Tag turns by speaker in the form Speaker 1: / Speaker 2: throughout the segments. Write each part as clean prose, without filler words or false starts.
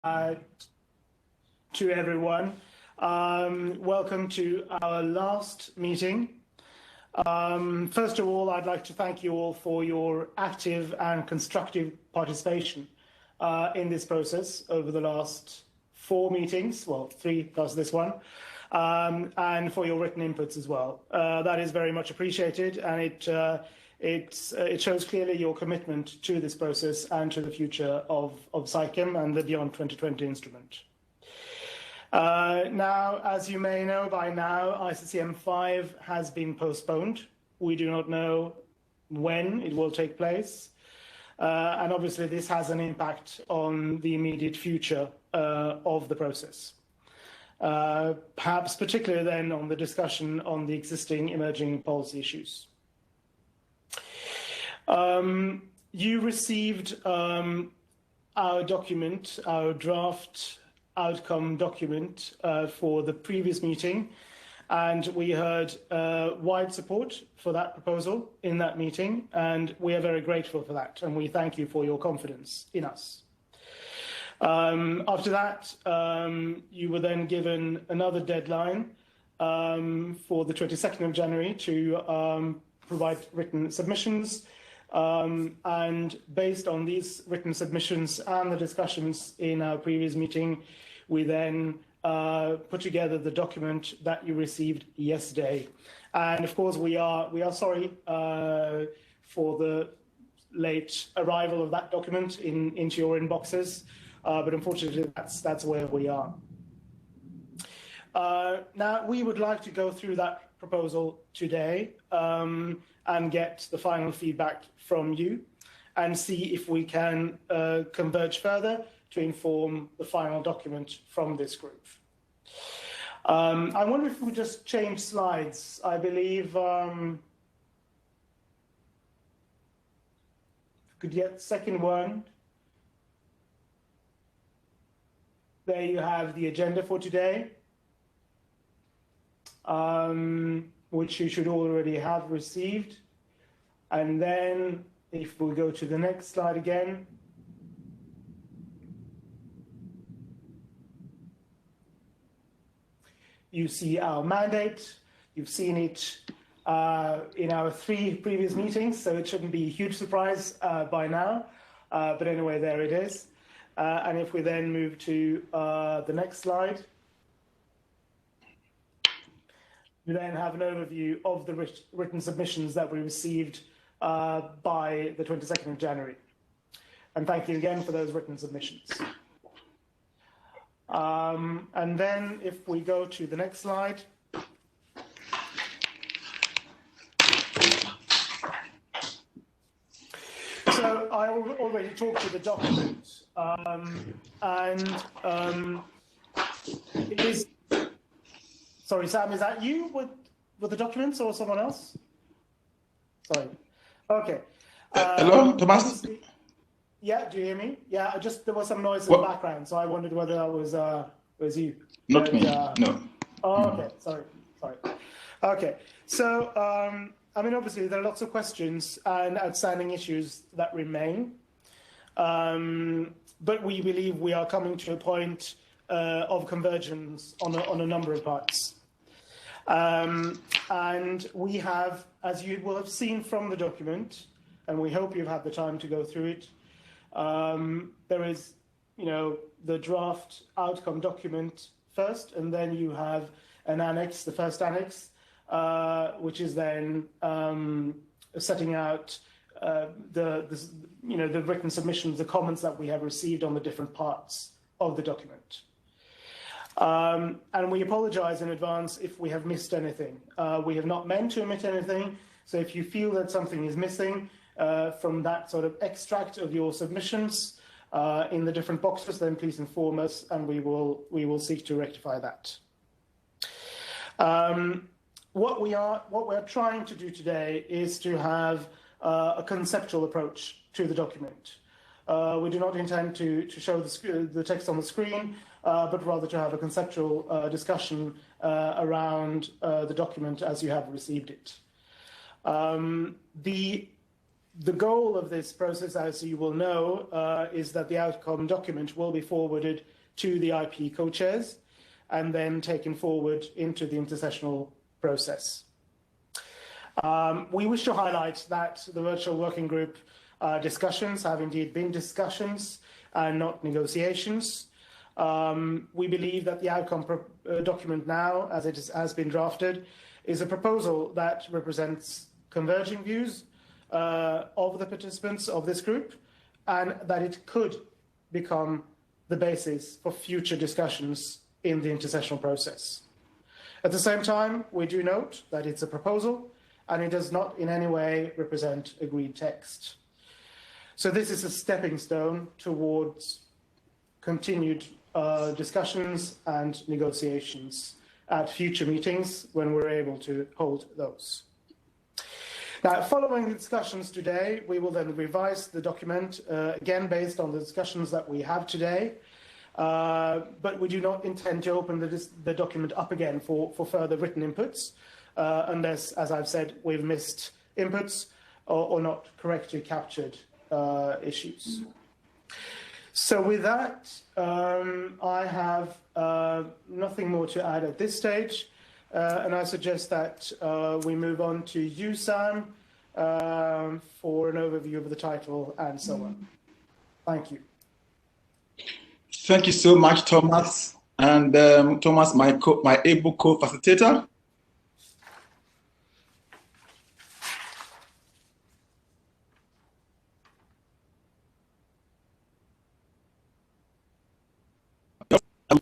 Speaker 1: to everyone. Welcome to our last meeting. First of all, I'd like to thank you all for your active and constructive participation in this process over the last 4 meetings, well, 3 plus this one, and for your written inputs as well. That is very much appreciated, and it shows clearly your commitment to this process and to the future of SciChem and the Beyond 2020 instrument. Now, as you may know by now, ICCM 5 has been postponed. We do not know when it will take place. And obviously this has an impact on the immediate future of the process. Perhaps particularly then on the discussion on the existing emerging policy issues. You received our document, our draft outcome document for the previous meeting, and we heard wide support for that proposal in that meeting, and we are very grateful for that, and we thank you for your confidence in us. After that, you were then given another deadline for the 22nd of January to provide written submissions. And based on these written submissions and the discussions in our previous meeting, we then put together the document that you received yesterday. And of course, we are sorry for the late arrival of that document into your inboxes, but unfortunately, that's where we are. Now, we would like to go through that proposal today and get the final feedback from you and see if we can converge further to inform the final document from this group. I wonder if we just change slides. I believe could get second one. There you have the agenda for today, which you should already have received. And then if we go to the next slide again, you see our mandate. You've seen it in our 3 previous meetings, so it shouldn't be a huge surprise by now. But anyway, there it is. And if we then move to the next slide, we then have an overview of the written submissions that we received by the 22nd of January. And thank you again for those written submissions. And then if we go to the next slide. So I already talked to the document, and it is. Sorry, Sam, is that you with the documents or someone else? Sorry. Okay.
Speaker 2: Hello, Thomas?
Speaker 1: Yeah, do you hear me? Yeah, there was some noise in the background, so I wondered whether that was you.
Speaker 2: Not me, no.
Speaker 1: Oh, okay, sorry. Okay, so, I mean, obviously there are lots of questions and outstanding issues that remain, but we believe we are coming to a point of convergence on a number of parts. And we have, as you will have seen from the document, and we hope you've had the time to go through it, there is, the draft outcome document first, and then you have an annex, the first annex, which is then setting out the written submissions, the comments that we have received on the different parts of the document. And we apologize in advance if we have missed anything. We have not meant to omit anything, so if you feel that something is missing from that sort of extract of your submissions in the different boxes, then please inform us and we will seek to rectify that. What we're trying to do today is to have a conceptual approach to the document. We do not intend to show the text on the screen, but rather to have a conceptual discussion around the document as you have received it. The The goal of this process, as you will know, is that the outcome document will be forwarded to the IP co-chairs and then taken forward into the intersessional process. We wish to highlight that the virtual working group discussions have indeed been discussions and not negotiations. We believe that the outcome document now, as it has been drafted, is a proposal that represents converging views of the participants of this group, and that it could become the basis for future discussions in the intersessional process. At the same time, we do note that it's a proposal and it does not in any way represent agreed text. So this is a stepping stone towards continued discussions and negotiations at future meetings when we're able to hold those. Now, following the discussions today, we will then revise the document, again, based on the discussions that we have today, but we do not intend to open the document up again for further written inputs, unless, as I've said, we've missed inputs or not correctly captured issues. So with that, I have nothing more to add at this stage. And I suggest that we move on to you, Sam, for an overview of the title and so on. Thank you.
Speaker 2: Thank you so much, Thomas. And Thomas, my able co-facilitator.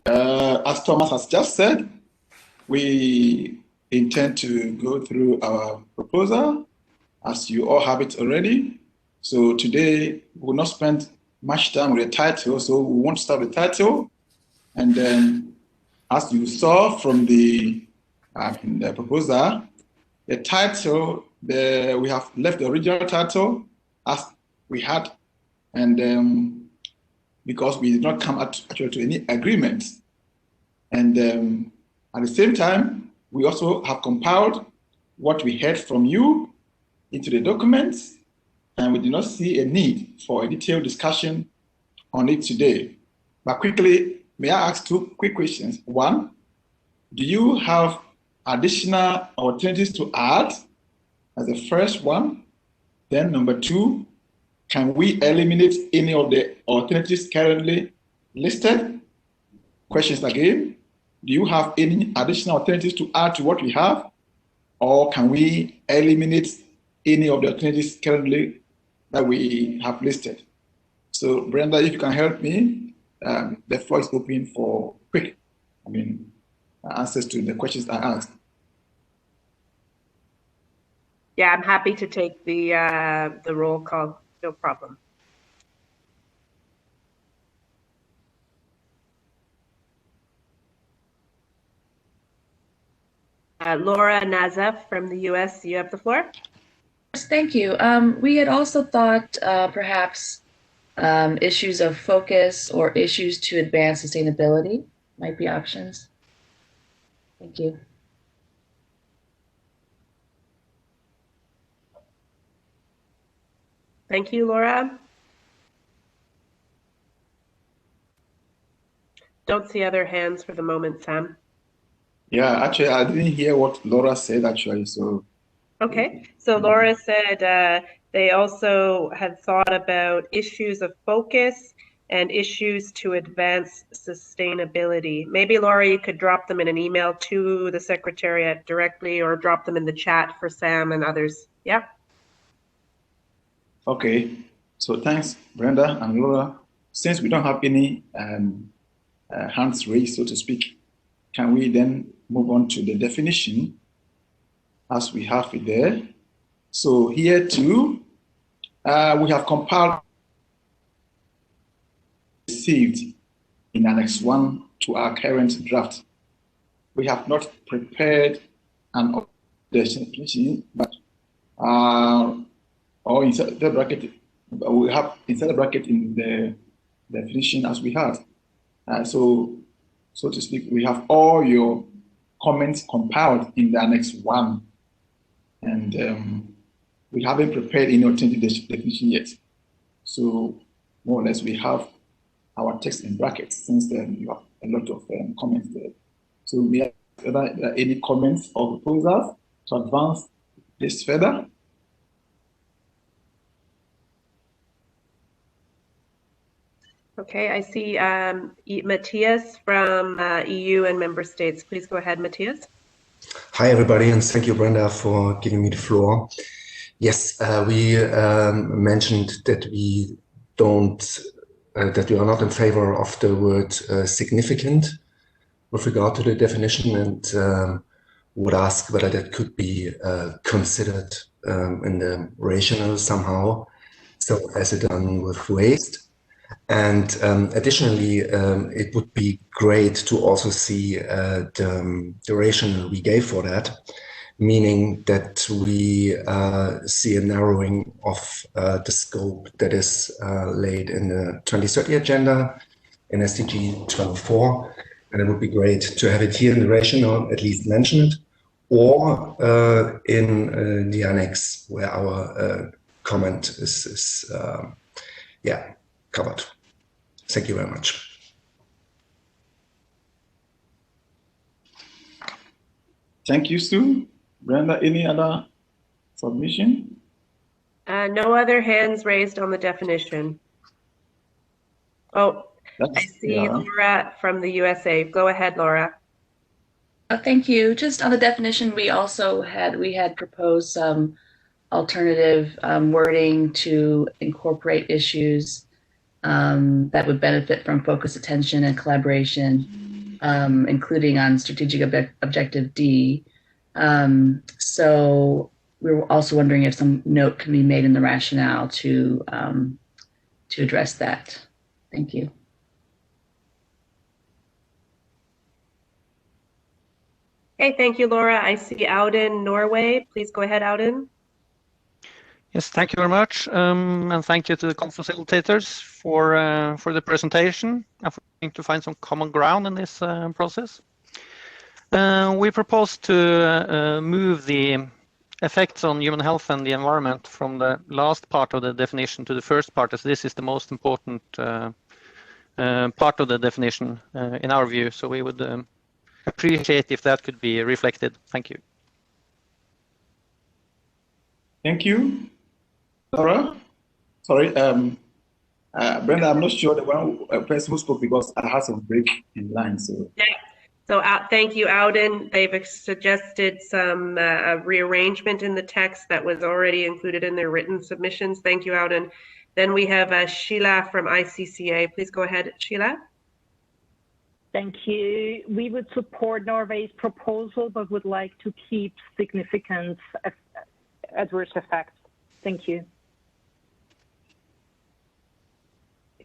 Speaker 2: As Thomas has just said, we intend to go through our proposal, as you all have it already. So today, we will not spend much time with the title, so we won't start with the title. And then, as you saw from the proposal, the title, we have left the original title as we had, and because we did not come actually to any agreement. And at the same time, we also have compiled what we heard from you into the documents, and we do not see a need for a detailed discussion on it today. But quickly, may I ask two quick questions? One, do you have additional alternatives to add as the first one? Then number two, can we eliminate any of the alternatives currently listed? Questions again. Do you have any additional alternatives to add to what we have? Or can we eliminate any of the alternatives currently that we have listed? So Brenda, if you can help me, the floor is open for quick, answers to the questions I asked.
Speaker 3: Yeah, I'm happy to take the roll call, no problem. Laura Nazef from the US, you have the floor.
Speaker 4: Thank you. We had also thought perhaps issues of focus or issues to advance sustainability might be options. Thank you.
Speaker 3: Thank you, Laura. Don't see other hands for the moment, Sam.
Speaker 2: Yeah, actually, I didn't hear what Laura said, actually, so.
Speaker 3: Okay, so Laura said they also had thought about issues of focus and issues to advance sustainability. Maybe, Laura, you could drop them in an email to the Secretariat directly or drop them in the chat for Sam and others. Yeah.
Speaker 2: Okay, so thanks, Brenda and Laura. Since we don't have any hands raised, so to speak, can we then move on to the definition as we have it there? So here too, we have compiled received in Annex 1 to our current draft. We have not prepared an definition, but or inside the bracket, we have inside the bracket in the definition as we have. So to speak, we have all your comments compiled in the Annex 1. And we haven't prepared any alternative definition yet. So more or less we have our text in brackets since then you have a lot of comments there. So we have any comments or proposals to advance this further?
Speaker 3: Okay, I see Matthias from EU and member states. Please go ahead, Matthias.
Speaker 5: Hi, everybody, and thank you, Brenda, for giving me the floor. Yes, we mentioned that we that we are not in favor of the word significant with regard to the definition, and would ask whether that could be considered in the rational somehow, so as it done with waste. And additionally, it would be great to also see the rationale we gave for that, meaning that we see a narrowing of the scope that is laid in the 2030 agenda in SDG 12.4. And it would be great to have it here in the rationale, at least mentioned, or in the annex where our comment is covered. Thank you very much.
Speaker 2: Thank you, Sue. Brenda, any other submission?
Speaker 3: No other hands raised on the definition. Oh, I see Laura from the USA. Go ahead, Laura.
Speaker 4: Thank you. Just on the definition, we had proposed some alternative wording to incorporate issues that would benefit from focused attention and collaboration, including on strategic objective D. So we were also wondering if some note can be made in the rationale to address that. Thank you.
Speaker 3: Okay, thank you, Laura. I see Audun, Norway. Please go ahead, Audun.
Speaker 6: Yes, thank you very much, and thank you to the co-facilitators for the presentation and for trying to find some common ground in this process. We propose to move the effects on human health and the environment from the last part of the definition to the first part, as this is the most important part of the definition in our view. So we would appreciate if that could be reflected. Thank you.
Speaker 2: Thank you. Laura? Sorry, Brenda, I'm not sure the one person who spoke because I had some break in line. So,
Speaker 3: yeah. So thank you, Audun. They've suggested some rearrangement in the text that was already included in their written submissions. Thank you, Audun. Then we have Sheila from ICCA. Please go ahead, Sheila.
Speaker 7: Thank you. We would support Norway's proposal, but would like to keep significant adverse effects. Thank you.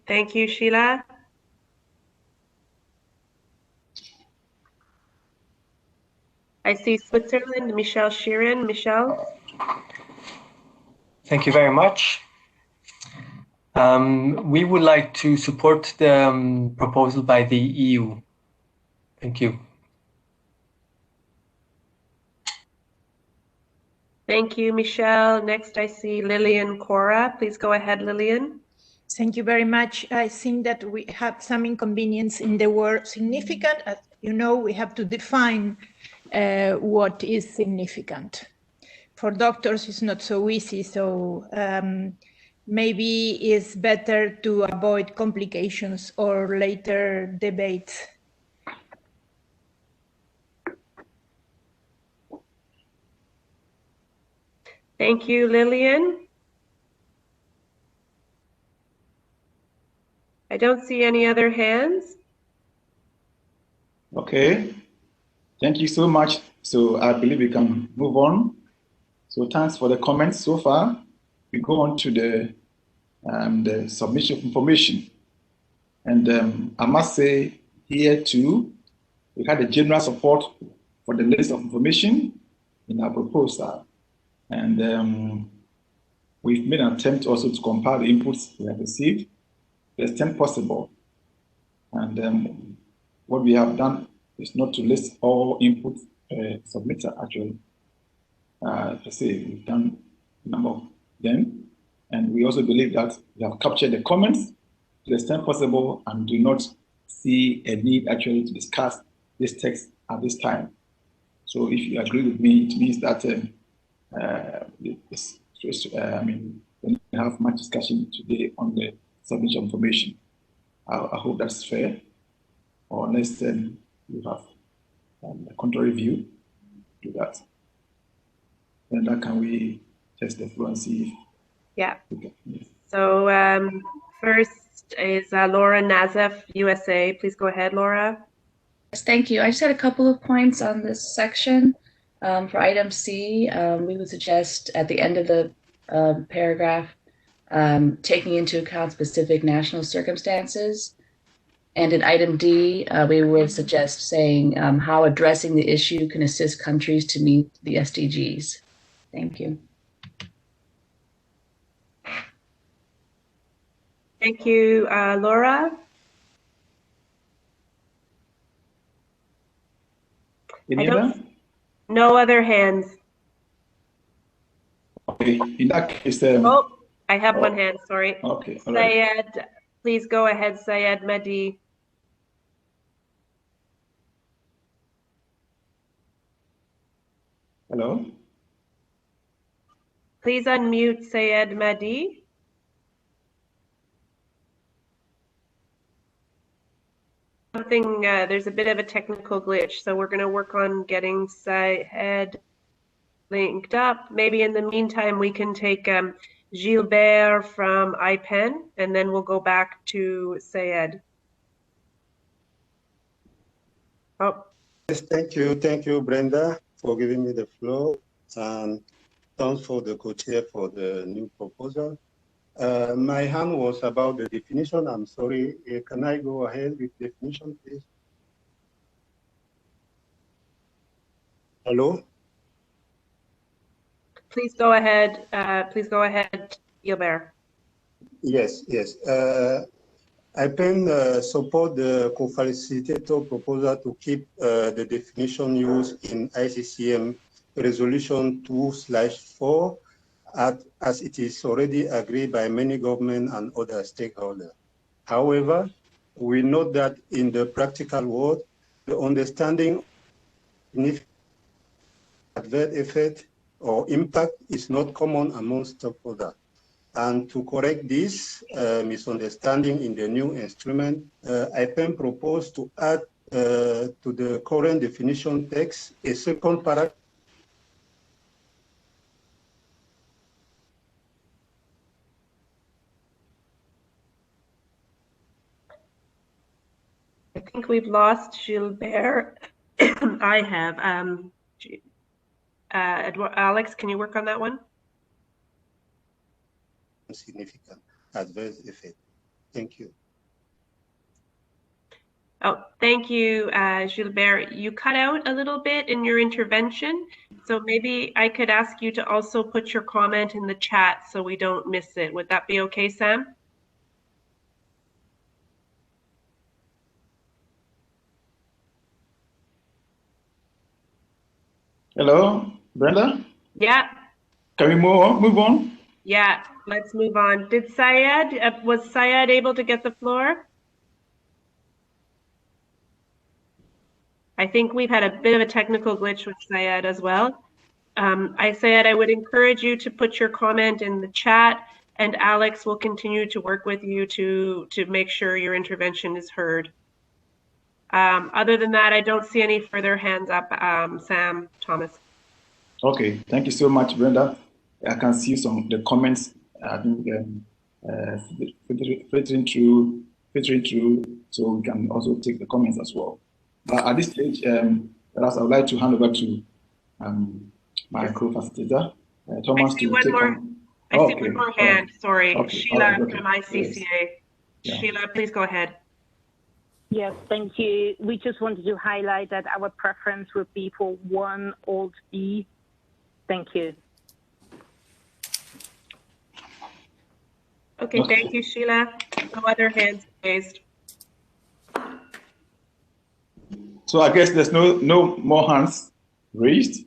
Speaker 3: Thank you, Sheila. I see Switzerland, Michelle Sheeran. Michelle.
Speaker 8: Thank you very much. We would like to support the proposal by the EU. Thank you.
Speaker 3: Thank you, Michelle. Next, I see Lillian Cora. Please go ahead, Lillian.
Speaker 9: Thank you very much. I think that we have some inconvenience in the word significant. As you know, we have to define what is significant. For doctors, it's not so easy, so maybe it's better to avoid complications or later debates.
Speaker 3: Thank you, Lillian. I don't see any other hands.
Speaker 2: Okay. Thank you so much. So I believe we can move on. So thanks for the comments so far. We go on to the submission of information. And I must say here too, we had a general support for the list of information in our proposal. And we've made an attempt also to compile the inputs we have received to the extent possible. And what we have done is not to list all inputs submitted, actually. Per se, we've done number of them. And we also believe that we have captured the comments to the extent possible and do not see a need actually to discuss this text at this time. So if you agree with me, it means that we have much discussion today on the submission information. I hope that's fair, or unless you have a contrary view to that. Then that can we test the flow and see if
Speaker 3: Yeah.
Speaker 2: okay. Yes.
Speaker 3: So first is Laura Nazef, USA. Please go ahead, Laura.
Speaker 4: Yes, thank you. I just had a couple of points on this section. For item C, we would suggest at the end of the paragraph, taking into account specific national circumstances. And in item D, we would suggest saying how addressing the issue can assist countries to meet the SDGs. Thank you.
Speaker 3: Thank you, Laura.
Speaker 2: Any other?
Speaker 3: No other hands.
Speaker 2: Okay, in that case,
Speaker 3: oh, I have one hand, sorry.
Speaker 2: Okay, all right.
Speaker 3: Syed, please go ahead, Syed Mahdi.
Speaker 2: Hello?
Speaker 3: Please unmute Syed Mahdi. There's a bit of a technical glitch, so we're going to work on getting Syed linked up. Maybe in the meantime, we can take Gilbert from IPEN, and then we'll go back to Syed. Oh.
Speaker 10: Yes, thank you, Brenda, for giving me the floor, and thanks for the co-chair for the new proposal. My hand was about the definition. I'm sorry. Can I go ahead with definition, please? Hello?
Speaker 3: Please go ahead. Gilbert.
Speaker 10: Yes. I can support the co-facilitator proposal to keep the definition used in ICCM Resolution 2/4 as it is already agreed by many government and other stakeholders. However, we note that in the practical world, the understanding of adverse effect or impact is not common among stakeholders. And to correct this misunderstanding in the new instrument, I can propose to add to the current definition text a second paragraph.
Speaker 3: I think we've lost Gilbert. I have. Alex, can you work on that one?
Speaker 10: Significant adverse effect. Thank you.
Speaker 3: Oh, thank you, Gilbert. You cut out a little bit in your intervention, so maybe I could ask you to also put your comment in the chat so we don't miss it. Would that be okay, Sam?
Speaker 2: Hello, Brenda?
Speaker 3: Yeah.
Speaker 2: Can we move on?
Speaker 3: Yeah, let's move on. Did Syed, was Syed able to get the floor? I think we've had a bit of a technical glitch with Syed as well. Syed, I would encourage you to put your comment in the chat, and Alex will continue to work with you to make sure your intervention is heard. Other than that, I don't see any further hands up. Sam, Thomas.
Speaker 2: Okay, thank you so much, Brenda. I can see some of the comments. I think filtering through, so we can also take the comments as well. But at this stage, perhaps I would like to hand over to my co-facilitator, Thomas, to take on.
Speaker 3: I see one more hand. Sorry,
Speaker 2: okay.
Speaker 3: Sheila from ICCA.
Speaker 2: Yes. Yeah.
Speaker 3: Sheila, please go ahead.
Speaker 7: Yes, thank you. We just wanted to highlight that our preference would be for 1 Alt B. Thank you.
Speaker 3: Okay, thank you, Sheila. No other hands raised.
Speaker 2: So I guess there's no more hands raised.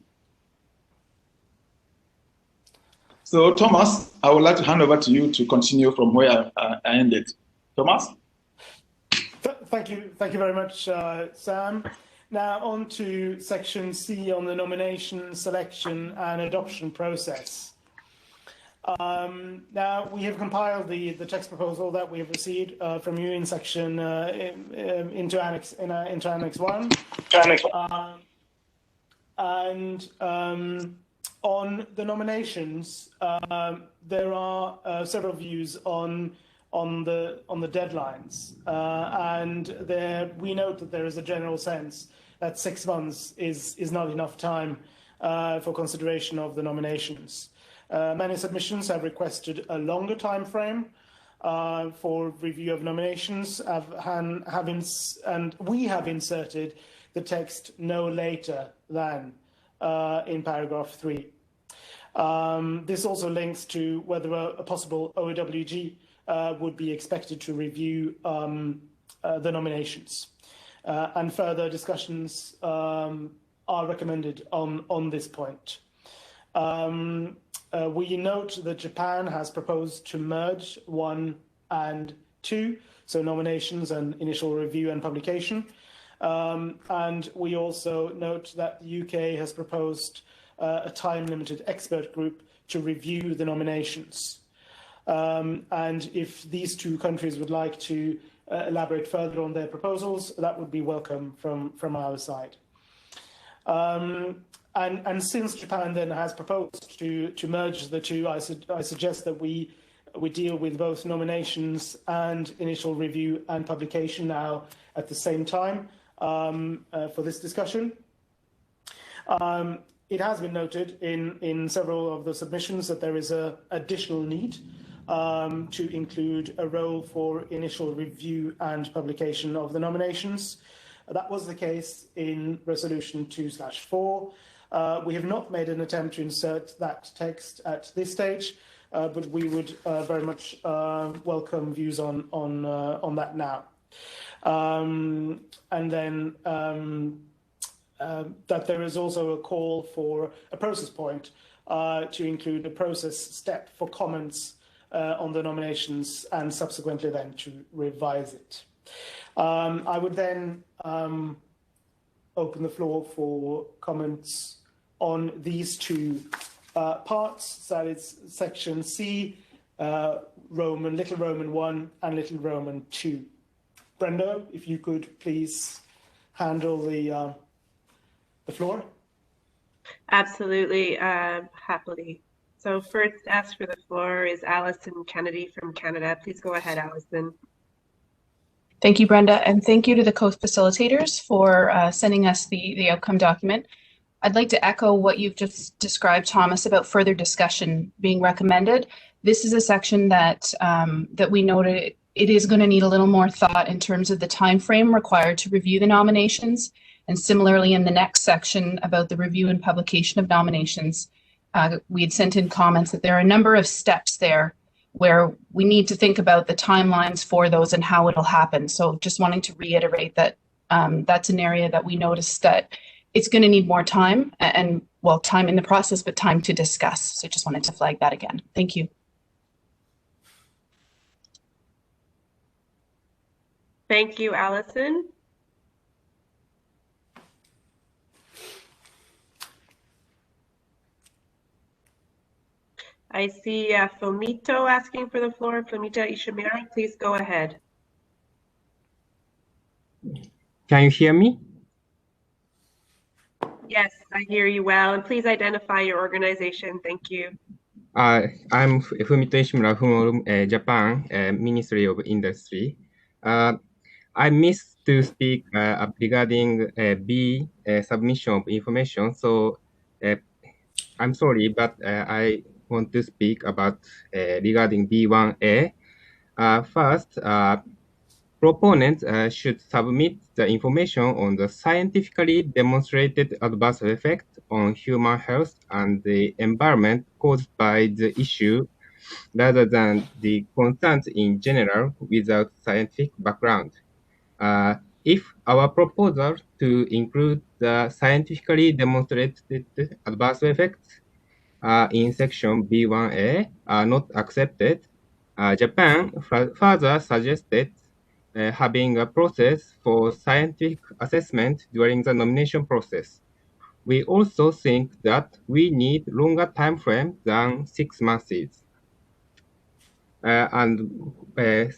Speaker 2: So, Thomas, I would like to hand over to you to continue from where I ended. Thomas?
Speaker 1: Thank you very much, Sam. Now on to section C on the nomination, selection and adoption process. Now we have compiled the text proposal that we have received from you in section into Annex 1. And on the nominations, there are several views on the deadlines, and we note that there is a general sense that 6 months is not enough time for consideration of the nominations. Many submissions have requested a longer time frame for review of nominations, and we have inserted the text no later than in paragraph 3. This also links to whether a possible OWG would be expected to review the nominations. And further discussions are recommended on this point. We note that Japan has proposed to merge 1 and 2, so nominations and initial review and publication. And we also note that the UK has proposed a time-limited expert group to review the nominations. And if these 2 countries would like to elaborate further on their proposals, that would be welcome from our side. And since Japan then has proposed to merge the 2, I suggest that we deal with both nominations and initial review and publication now at the same time for this discussion. It has been noted in several of the submissions that there is an additional need to include a role for initial review and publication of the nominations. That was the case in Resolution 2/4. We have not made an attempt to insert that text at this stage, but we would very much welcome views on that now. And then that there is also a call for a process point to include a process step for comments on the nominations and subsequently then to revise it. I would then open the floor for comments on these 2 parts, that is section C, Little Roman 1 and Little Roman 2. Brenda, if you could please handle the floor.
Speaker 3: Absolutely, happily. So first ask for the floor is Alison Kennedy from Canada. Please go ahead, Alison.
Speaker 11: Thank you, Brenda, and thank you to the co-facilitators for sending us the outcome document. I'd like to echo what you've just described, Thomas, about further discussion being recommended. This is a section that that we noted it is going to need a little more thought in terms of the time frame required to review the nominations. And similarly, in the next section about the review and publication of nominations, we had sent in comments that there are a number of steps there where we need to think about the timelines for those and how it'll happen. So just wanting to reiterate that that's an area that we noticed that it's going to need more time and, well, time in the process, but time to discuss. So just wanted to flag that again. Thank you.
Speaker 3: Thank you, Alison. I see Fomito asking for the floor. Fomito Ishimura, please go ahead.
Speaker 12: Can you hear me?
Speaker 3: Yes, I hear you well. And please identify your organization. Thank you.
Speaker 12: I'm Fumito Ishimura from Japan Ministry of Industry. I missed to speak regarding B submission of information. So I'm sorry, but I want to speak about regarding B1A. First, proponents should submit the information on the scientifically demonstrated adverse effect on human health and the environment caused by the issue rather than the concerns in general without scientific background. If our proposal to include the scientifically demonstrated adverse effects in section B1A are not accepted, Japan further suggested having a process for scientific assessment during the nomination process. We also think that we need longer time frame than 6 months.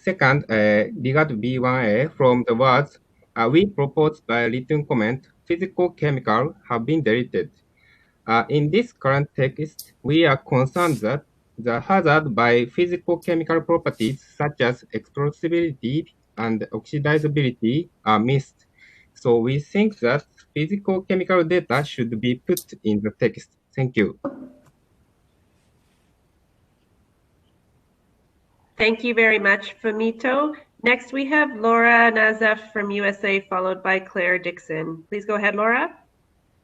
Speaker 12: Second, regard B1A from the words we proposed by written comment, physical chemical have been deleted. In this current text, we are concerned that the hazard by physical chemical properties such as explosibility and oxidizability are missed. So we think that physical chemical data should be put in the text. Thank you.
Speaker 3: Thank you very much, Fumito. Next, we have Laura Nazef from USA, followed by Claire Dixon. Please go ahead, Laura.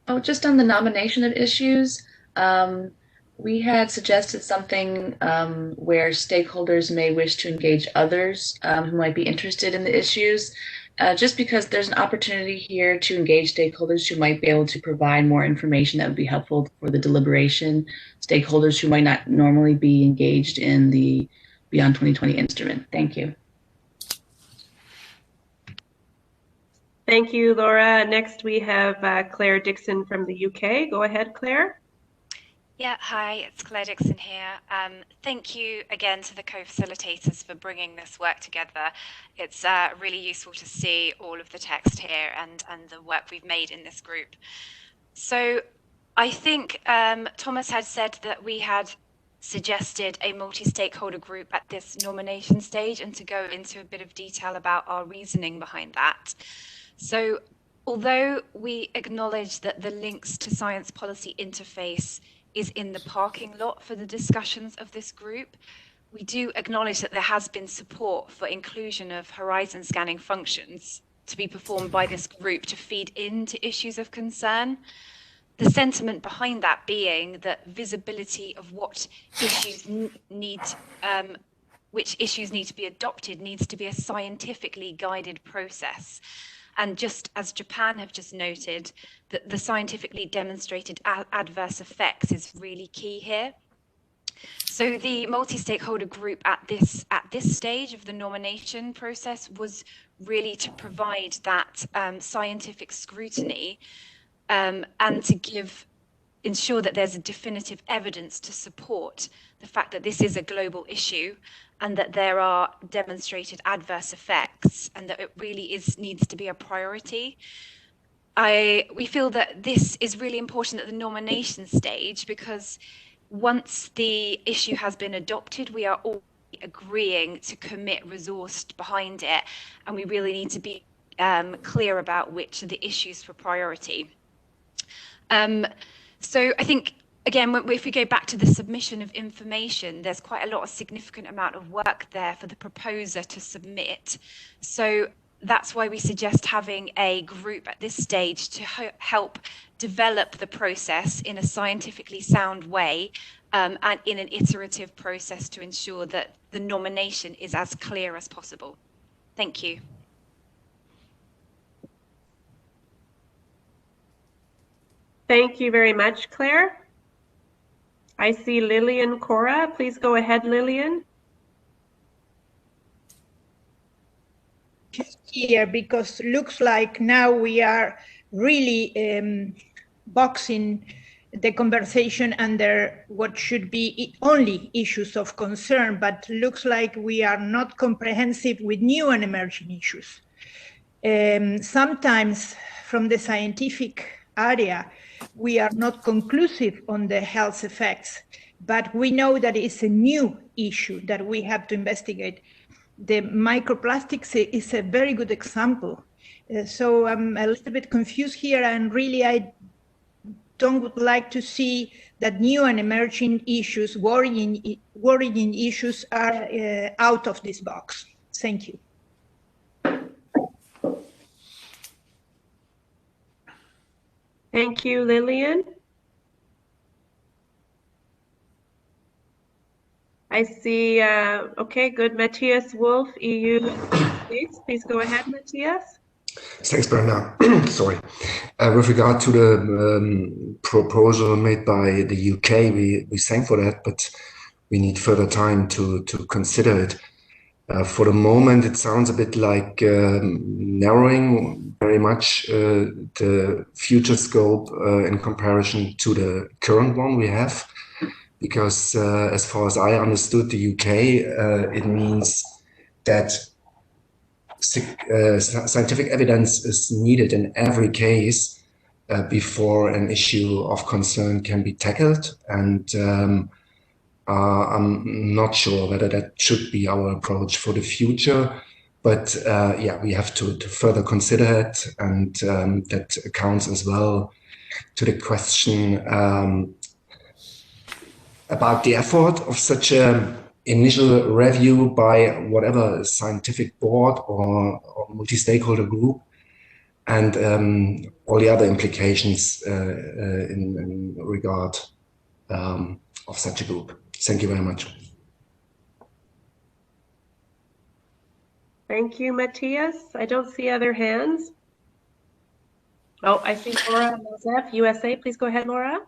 Speaker 4: Oh, just on the nomination of issues, we had suggested something where stakeholders may wish to engage others who might be interested in the issues, just because there's an opportunity here to engage stakeholders who might be able to provide more information that would be helpful for the deliberation, stakeholders who might not normally be engaged in the Beyond 2020 instrument. Thank you.
Speaker 3: Thank you, Laura. Next, we have Claire Dixon from the UK. Go ahead, Claire.
Speaker 13: Yeah, hi, it's Claire Dixon here. Thank you again to the co-facilitators for bringing this work together. It's really useful to see all of the text here and the work we've made in this group. So I think Thomas had said that we had suggested a multi-stakeholder group at this nomination stage and to go into a bit of detail about our reasoning behind that. So although we acknowledge that the links to science policy interface is in the parking lot for the discussions of this group, we do acknowledge that there has been support for inclusion of horizon scanning functions to be performed by this group to feed into issues of concern. The sentiment behind that being that visibility of which issues need to be adopted needs to be a scientifically guided process. And just as Japan have just noted, that the scientifically demonstrated adverse effects is really key here. So the multi-stakeholder group at this stage of the nomination process was really to provide that scientific scrutiny and to ensure that there's a definitive evidence to support the fact that this is a global issue and that there are demonstrated adverse effects and that it really needs to be a priority. We feel that this is really important at the nomination stage because once the issue has been adopted, we are all agreeing to commit resource behind it, and we really need to be clear about which are the issues for priority. So I think, again, if we go back to the submission of information, there's quite a lot of significant amount of work there for the proposer to submit. So that's why we suggest having a group at this stage to help develop the process in a scientifically sound way and in an iterative process to ensure that the nomination is as clear as possible. Thank you.
Speaker 3: Thank you very much, Claire. I see Lillian Cora. Please go ahead, Lillian.
Speaker 9: Here, because looks like now we are really boxing the conversation under what should be only issues of concern, but looks like we are not comprehensive with new and emerging issues. Sometimes from the scientific area, we are not conclusive on the health effects, but we know that it's a new issue that we have to investigate. The microplastics is a very good example. So I'm a little bit confused here, and really I don't like to see that new and emerging issues, worrying issues are out of this box. Thank you.
Speaker 3: Thank you, Lillian. I see, okay, good. Matthias Wolf, EU. Please go ahead, Matthias.
Speaker 5: Thanks, Brenda. Sorry. With regard to the proposal made by the UK, we thank for that, but we need further time to consider it. For the moment, it sounds a bit like narrowing very much the future scope in comparison to the current one we have, because as far as I understood the UK, it means that scientific evidence is needed in every case before an issue of concern can be tackled. And I'm not sure whether that should be our approach for the future. But yeah, we have to further consider it. And that accounts as well to the question about the effort of such a initial review by whatever scientific board or multi-stakeholder group, and all the other implications in regard of such a group. Thank you very much.
Speaker 3: Thank you, Matthias. I don't see other hands. Oh, I see Laura Mozef, USA. Please go ahead, Laura.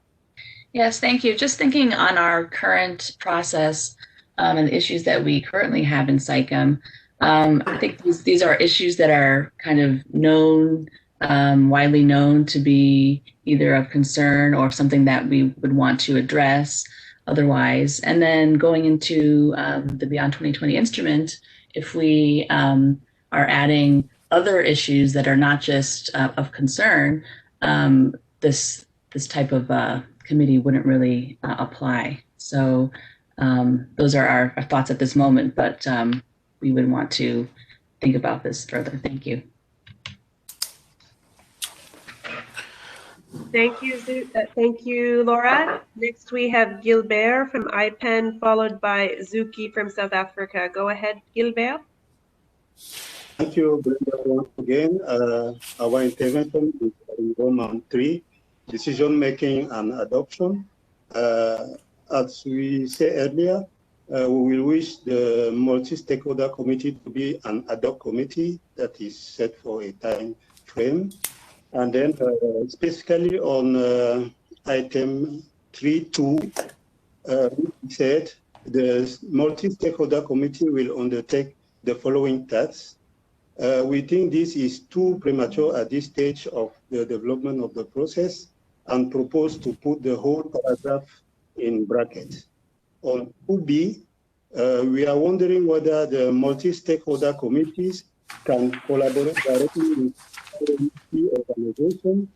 Speaker 4: Yes, thank you. Just thinking on our current process and the issues that we currently have in SciComm, I think these are issues that are kind of known, widely known to be either of concern or something that we would want to address otherwise. And then going into the Beyond 2020 instrument, if we are adding other issues that are not just of concern, this type of committee wouldn't really apply. So those are our thoughts at this moment, but we would want to think about this further. Thank you.
Speaker 3: Thank you, Laura. Next we have Gilbert from IPEN, followed by Zuki from South Africa. Go ahead, Gilbert.
Speaker 10: Thank you, Brenda, once again. Our intervention is in Roman 3, decision-making and adoption. As we said earlier, we will wish the multi-stakeholder committee to be an ad hoc committee that is set for a time frame. And then specifically on item 3.2, we said the multi-stakeholder committee will undertake the following tasks. We think this is too premature at this stage of the development of the process and propose to put the whole paragraph in brackets. On 2B, we are wondering whether the multi-stakeholder committees can collaborate directly with the organization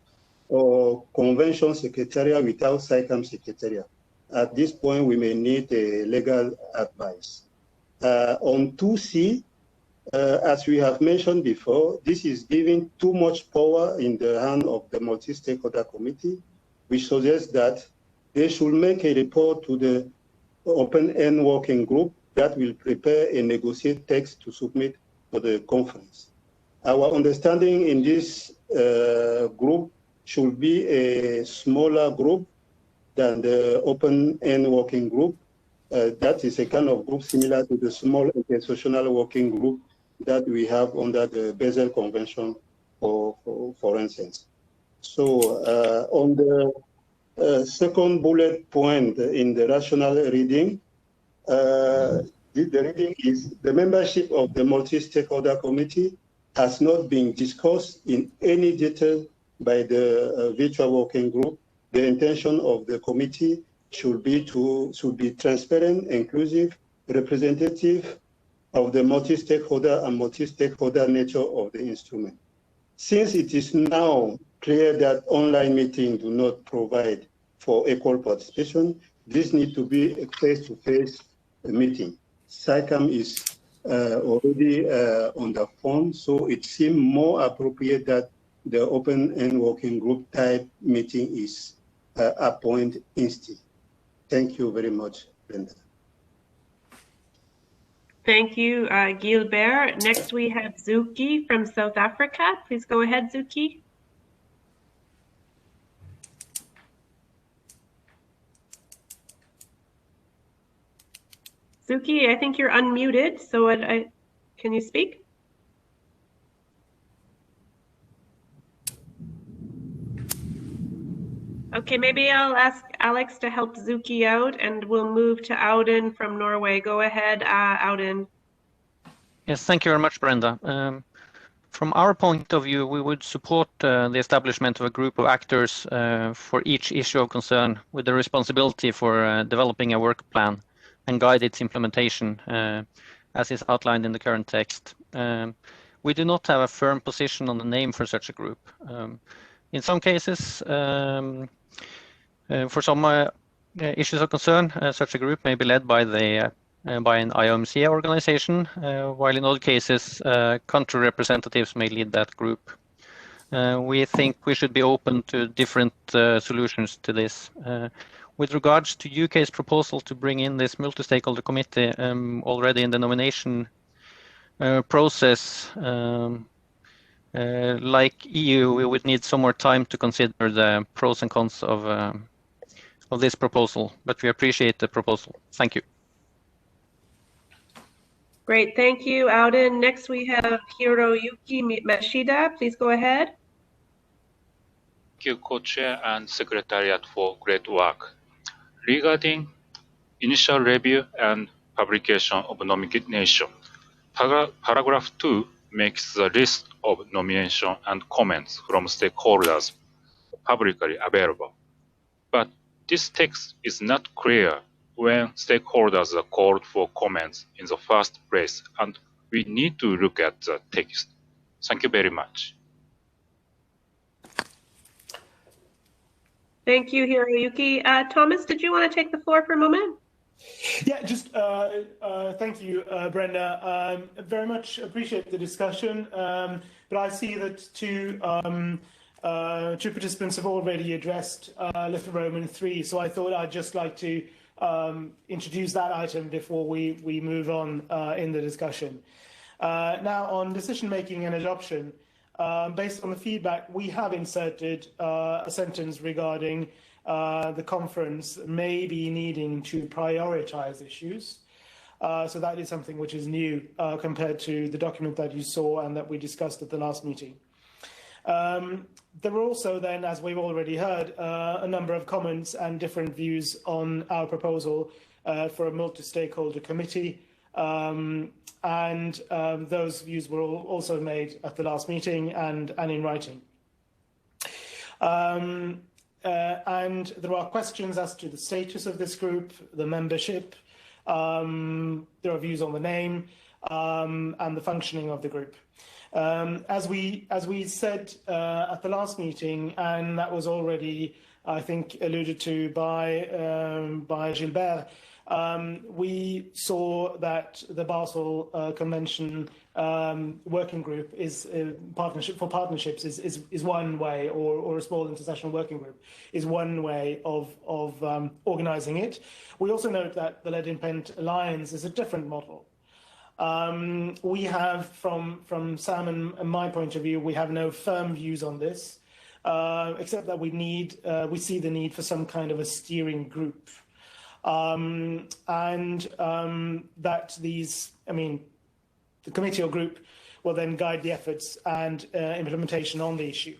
Speaker 10: or convention secretariat without SciComm secretariat. At this point, we may need a legal advice. On 2C, as we have mentioned before, this is giving too much power in the hand of the multi-stakeholder committee, which suggests that they should make a report to the open-end working group that will prepare a negotiated text to submit for the conference. Our understanding in this group should be a smaller group than the open-end working group. That is a kind of group similar to the small international working group that we have under the Basel Convention for instance. So on the second bullet point in the rational reading, the reading is the membership of the multi-stakeholder committee has not been discussed in any detail by the virtual working group. The intention of the committee should be transparent, inclusive, representative of the multi-stakeholder and multi-stakeholder nature of the instrument. Since it is now clear that online meetings do not provide for equal participation, this needs to be a face-to-face meeting. SciComm is already on the phone, so it seems more appropriate that the open-end working group type meeting is appointed instead. Thank you very much, Brenda.
Speaker 3: Thank you, Gilbert. Next, we have Zuki from South Africa. Please go ahead, Zuki. Zuki, I think you're unmuted, so can you speak? Okay, maybe I'll ask Alex to help Zuki out, and we'll move to Audun from Norway. Go ahead, Audun.
Speaker 6: Yes, thank you very much, Brenda. From our point of view, we would support the establishment of a group of actors for each issue of concern with the responsibility for developing a work plan and guide its implementation as is outlined in the current text. We do not have a firm position on the name for such a group. In some cases, for some issues of concern, such a group may be led by an IOMC organization, while in other cases, country representatives may lead that group. We think we should be open to different solutions to this. With regards to UK's proposal to bring in this multi-stakeholder committee already in the nomination process, like EU, we would need some more time to consider the pros and cons of this proposal, but we appreciate the proposal. Thank you.
Speaker 3: Great, thank you, Audun. Next we have Hiroyuki Mashida. Please go ahead.
Speaker 14: Thank you, Co-Chair and Secretariat for great work. Regarding initial review and publication of nomination, paragraph 2 makes the list of nomination and comments from stakeholders publicly available. But this text is not clear when stakeholders are called for comments in the first place, and we need to look at the text. Thank you very much.
Speaker 3: Thank you, Hiroyuki. Thomas, did you want to take the floor for a moment?
Speaker 1: Yeah, just thank you, Brenda. Very much appreciate the discussion, but I see that two participants have already addressed Little Roman 3, so I thought I'd just like to introduce that item before we move on in the discussion. Now, on decision-making and adoption, based on the feedback, we have inserted a sentence regarding the conference may be needing to prioritize issues. So that is something which is new compared to the document that you saw and that we discussed at the last meeting. There were also then, as we've already heard, a number of comments and different views on our proposal for a multi-stakeholder committee. And those views were also made at the last meeting and in writing. And there are questions as to the status of this group, the membership. There are views on the name and the functioning of the group. As we said at the last meeting, and that was already, I think, alluded to by Gilbert, we saw that the Basel Convention working group is partnerships is one way, or a small international working group is one way of organising it. We also note that the Lead in Paint Alliance is a different model. We have, from Sam and my point of view, we have no firm views on this, except that we see the need for some kind of a steering group. That the committee or group will then guide the efforts and implementation on the issue.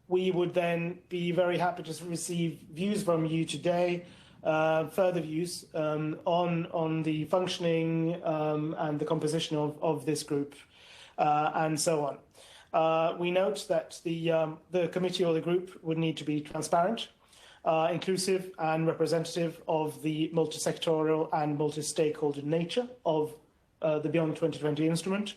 Speaker 1: We would then be very happy to receive views from you today, further views on the functioning and the composition of this group, and so on. We note that the committee or the group would need to be transparent, inclusive and representative of the multi-sectorial and multi-stakeholder nature of the Beyond 2020 instrument.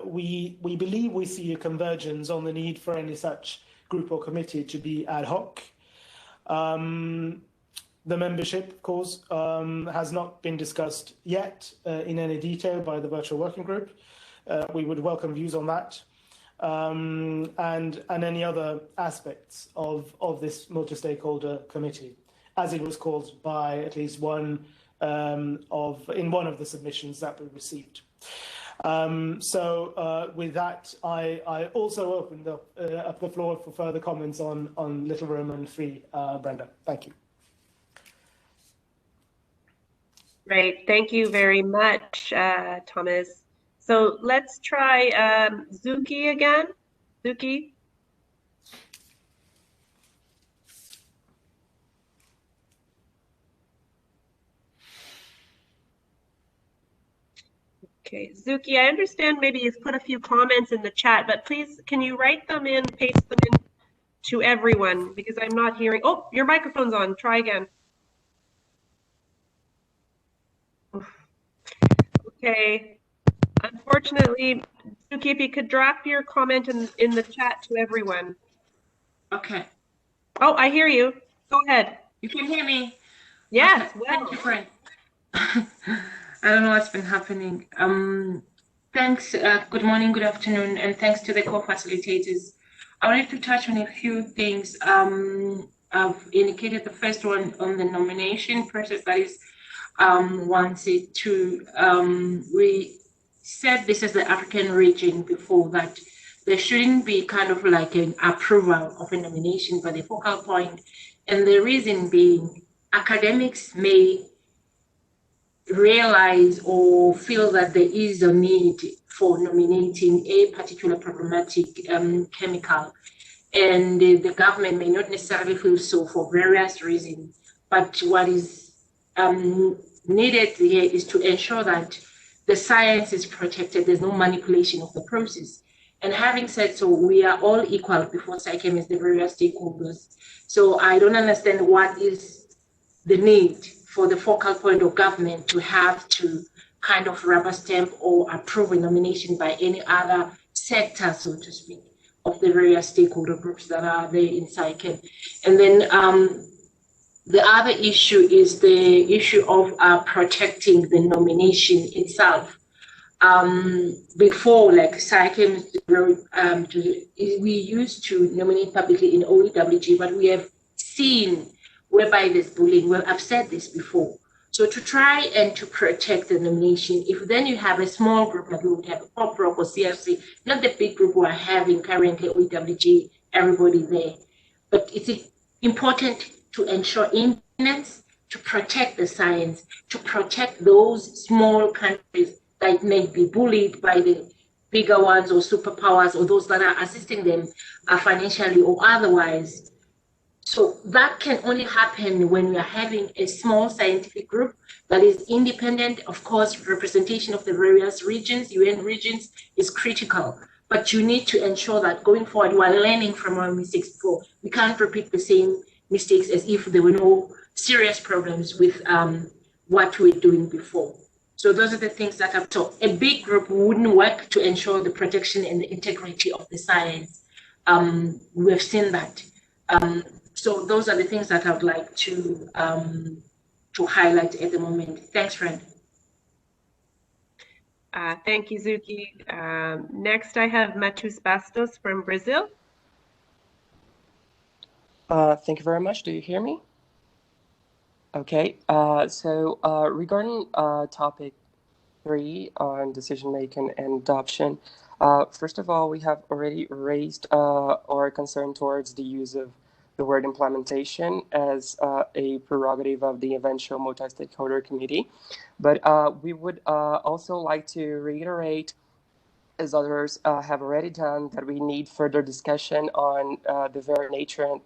Speaker 1: We believe we see a convergence on the need for any such group or committee to be ad hoc. The membership, of course, has not been discussed yet in any detail by the virtual working group. We would welcome views on that. And any other aspects of this multi-stakeholder committee, as it was called by at least one in one of the submissions that we received. With that, I also opened up the floor for further comments on Little Roman 3, Brenda. Thank you.
Speaker 3: Great, thank you very much, Thomas. So let's try Zuki again. Suki? Okay, Zuki, I understand maybe you've put a few comments in the chat, but please, can you write them in, paste them in to everyone, because I'm not hearing. Oh, your microphone's on. Try again. Okay. Unfortunately, Zuki, if you could drop your comment in the chat to everyone.
Speaker 15: Okay.
Speaker 3: Oh, I hear you. Go ahead.
Speaker 15: You can hear me?
Speaker 3: Yes,
Speaker 15: Okay.
Speaker 3: well.
Speaker 15: Thank you, friend. I don't know what's been happening. Thanks. Good morning, good afternoon, and thanks to the co-facilitators. I wanted to touch on a few things. I've indicated the first one on the nomination process, that is 1C2. We said this is the African region before, that there shouldn't be kind of like an approval of a nomination by the focal point, and the reason being academics may realize or feel that there is a need for nominating a particular problematic chemical, and the government may not necessarily feel so for various reasons. But what is needed here is to ensure that the science is protected, there's no manipulation of the process. And having said so, we are all equal before SciChem as the various stakeholders. So I don't understand what is the need for the focal point of government to have to kind of rubber stamp or approve a nomination by any other sector, so to speak, of the various stakeholder groups that are there in SciChem. And then the other issue is the issue of protecting the nomination itself. Before, like SciChem, we used to nominate publicly in OEWG, but we have seen whereby there's bullying. Well, I've said this before. So to try and to protect the nomination, if then you have a small group, like we would have a pop rock or CFC, not the big group we are having currently, OEWG, everybody there. But it's important to ensure independence, to protect the science, to protect those small countries that may be bullied by the bigger ones or superpowers or those that are assisting them financially or otherwise. So that can only happen when we are having a small scientific group that is independent. Of course, representation of the various regions, UN regions, is critical. But you need to ensure that going forward, we are learning from our mistakes before. We can't repeat the same mistakes as if there were no serious problems with what we were doing before. So those are the things that I've taught. A big group wouldn't work to ensure the protection and the integrity of the science. We've seen that. So those are the things that I would like to highlight at the moment. Thanks, friend.
Speaker 3: Thank you, Zuki. Next, I have Matheus Bastos from Brazil.
Speaker 16: Thank you very much. Do you hear me? Okay. So regarding topic 3 on decision making and adoption, first of all, we have already raised our concern towards the use of the word implementation as a prerogative of the eventual multi-stakeholder committee. But we would also like to reiterate, as others have already done, that we need further discussion on the very nature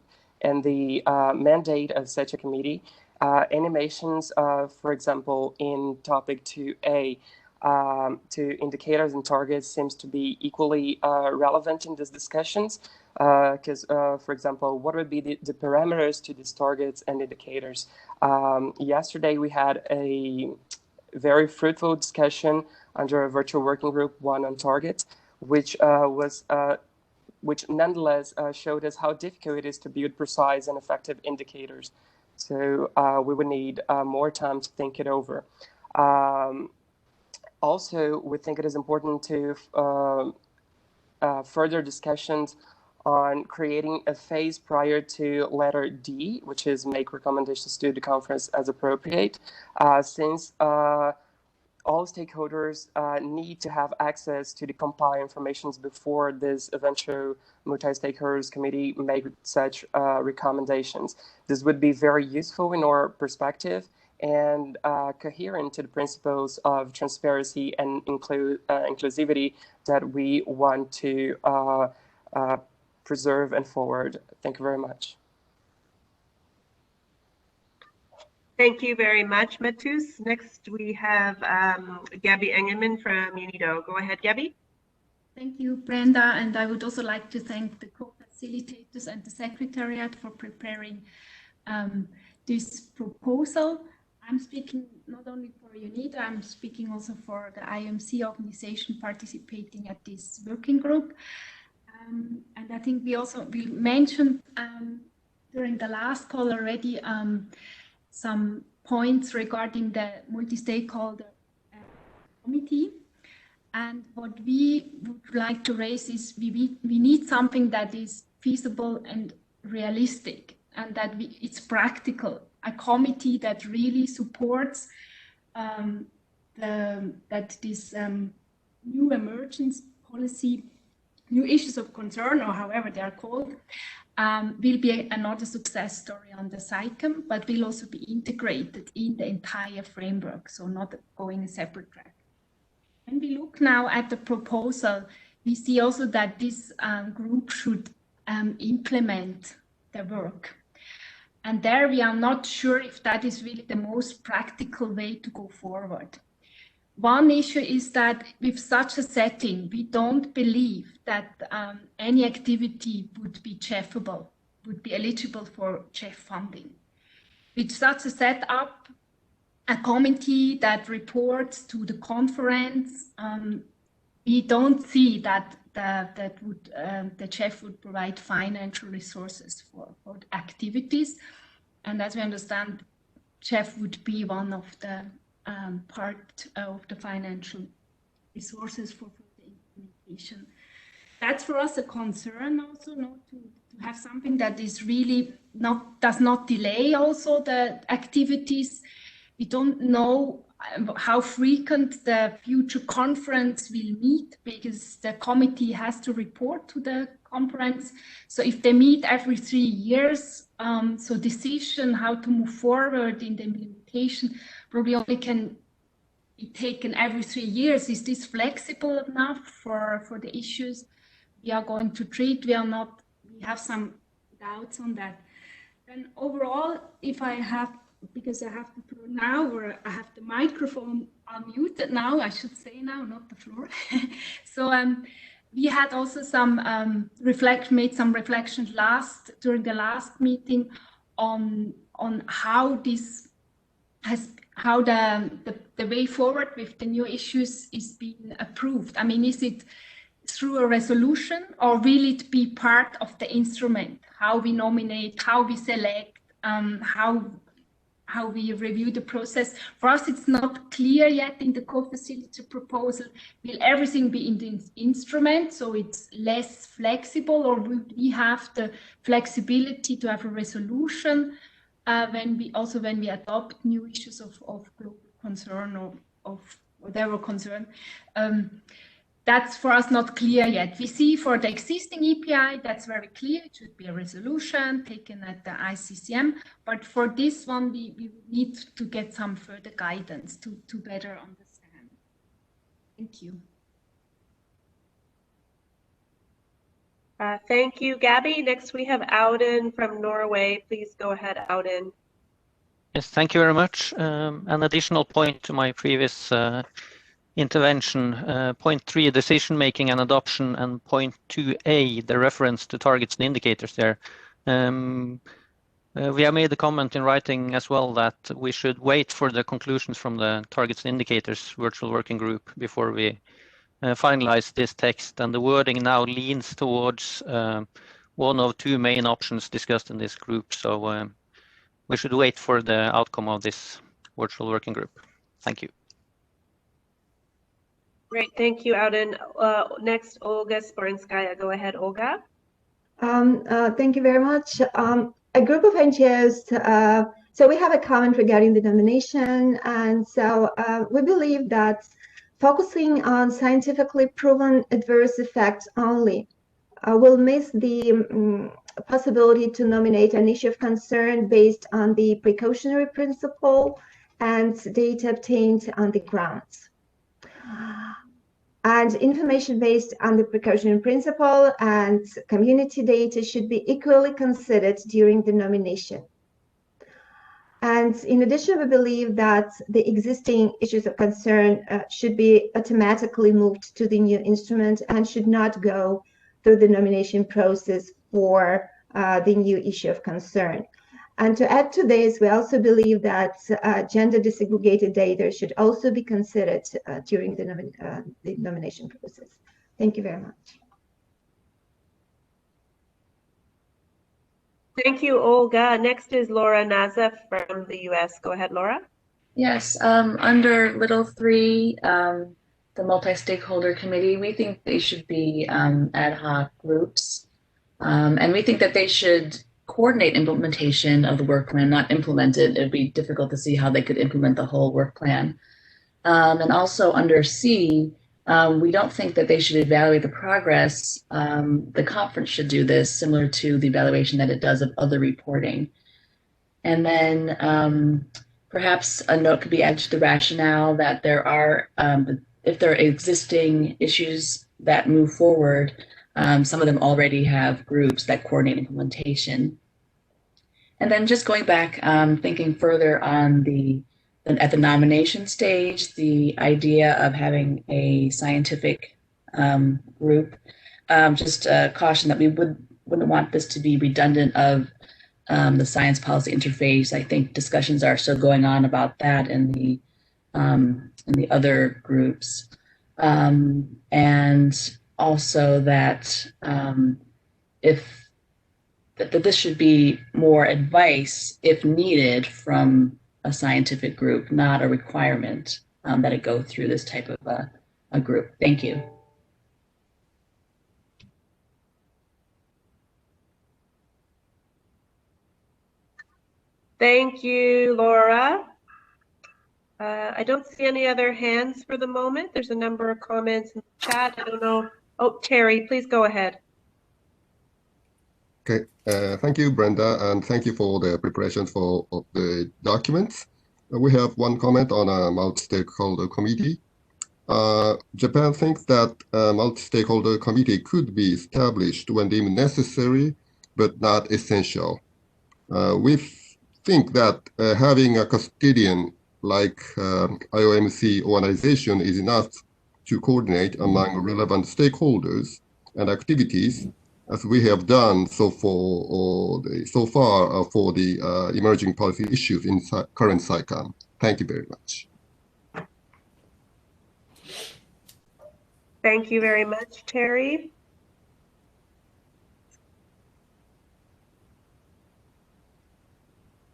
Speaker 16: and the mandate of such a committee. Animations, for example, in topic 2A, to indicators and targets seems to be equally relevant in these discussions, because, for example, what would be the parameters to these targets and indicators? Yesterday, we had a very fruitful discussion under a virtual working group, one on targets, which nonetheless showed us how difficult it is to build precise and effective indicators. So we would need more time to think it over. Also, we think it is important to further discussions on creating a phase prior to letter D, which is make recommendations to the conference as appropriate, since all stakeholders need to have access to the compiled information before this eventual multi-stakeholders committee make such recommendations. This would be very useful in our perspective and coherent to the principles of transparency and inclusivity that we want to preserve and forward. Thank you very much.
Speaker 3: Thank you very much, Matus. Next, we have Gabby Engelman from UNIDO. Go ahead, Gabby.
Speaker 17: Thank you, Brenda, and I would also like to thank the co-facilitators and the Secretariat for preparing this proposal. I'm speaking not only for UNIDO, I'm speaking also for the IMC organization participating at this working group. And I think we mentioned during the last call already some points regarding the multi-stakeholder committee. And what we would like to raise is we need something that is feasible and realistic, and that it's practical. A committee that really supports that this new emergence policy, new issues of concern, or however they are called, will be another success story on the SICAM, but will also be integrated in the entire framework, so not going a separate track. When we look now at the proposal, we see also that this group should implement the work. And there we are not sure if that is really the most practical way to go forward. One issue is that with such a setting, we don't believe that any activity would be CHEFable, would be eligible for CHEF funding. With such a setup, a committee that reports to the conference, we don't see that the CHEF would provide financial resources for activities. And as we understand, CHEF would be one of the part of the financial resources for the implementation. That's for us a concern also, to have something that is really does not delay also the activities. We don't know how frequent the future conference will meet, because the committee has to report to the conference. So if they meet every 3 years, so decision how to move forward in the implementation probably only can be taken every 3 years. Is this flexible enough for the issues we are going to treat? We have some doubts on that. And overall, if I have, because I have the floor now, or I have the microphone unmuted now, I should say now, not the floor. So we had also some made some reflections during the last meeting on how this how the way forward with the new issues is being approved. I mean, is it through a resolution, or will it be part of the instrument? How we nominate, how we select, how we review the process. For us, it's not clear yet in the co-facilitator proposal. Will everything be in the instrument, so it's less flexible, or will we have the flexibility to have a resolution when we adopt new issues of global concern or of whatever concern? That's for us not clear yet. We see for the existing EPI, that's very clear. It should be a resolution taken at the ICCM. But for this one, we need to get some further guidance to better understand. Thank you.
Speaker 3: Thank you, Gabby. Next, we have Auden from Norway. Please go ahead, Auden.
Speaker 6: Yes, thank you very much. An additional point to my previous intervention, point 3, decision making and adoption, and point 2a, the reference to targets and indicators there. We have made a comment in writing as well that we should wait for the conclusions from the targets and indicators virtual working group before we finalize this text, and the wording now leans towards one of 2 main options discussed in this group. So we should wait for the outcome of this virtual working group. Thank you.
Speaker 3: Great, thank you, Auden. Next, Olga Sporinskaya. Go ahead, Olga.
Speaker 18: Thank you very much. A group of NGOs, so we have a comment regarding the nomination, and so we believe that focusing on scientifically proven adverse effects only will miss the possibility to nominate an issue of concern based on the precautionary principle and data obtained on the ground. And information based on the precaution principle and community data should be equally considered during the nomination. And in addition, we believe that the existing issues of concern should be automatically moved to the new instrument and should not go through the nomination process for the new issue of concern. And to add to this, we also believe that gender disaggregated data should also be considered during the nomination process. Thank you very much.
Speaker 3: Thank you, Olga. Next is Laura Nazef from the US. Go ahead, Laura.
Speaker 4: Yes, under little 3, the multi-stakeholder committee, we think they should be ad hoc groups. And we think that they should coordinate implementation of the work plan, not implement it. It would be difficult to see how they could implement the whole work plan. And also under C, we don't think that they should evaluate the progress. The conference should do this, similar to the evaluation that it does of other reporting. And then perhaps a note could be added to the rationale that there are, if there are existing issues that move forward, some of them already have groups that coordinate implementation. And then just going back, thinking further on at the nomination stage, the idea of having a scientific group, just caution that we wouldn't want this to be redundant of the science policy interface. I think discussions are still going on about that in the other groups. And also that that this should be more advice if needed from a scientific group, not a requirement that it go through this type of a group. Thank you.
Speaker 3: Thank you, Laura. I don't see any other hands for the moment. There's a number of comments in the chat. I don't know. Oh, Terry, please go ahead.
Speaker 19: Okay, thank you, Brenda, and thank you for the preparation of the documents. We have one comment on a multi-stakeholder committee. Japan thinks that a multi-stakeholder committee could be established when deemed necessary, but not essential. We think that having a custodian like IOMC organization is enough to coordinate among relevant stakeholders and activities, as we have done so far for the emerging policy issues in current SICAM. Thank you very much.
Speaker 3: Thank you very much, Terry.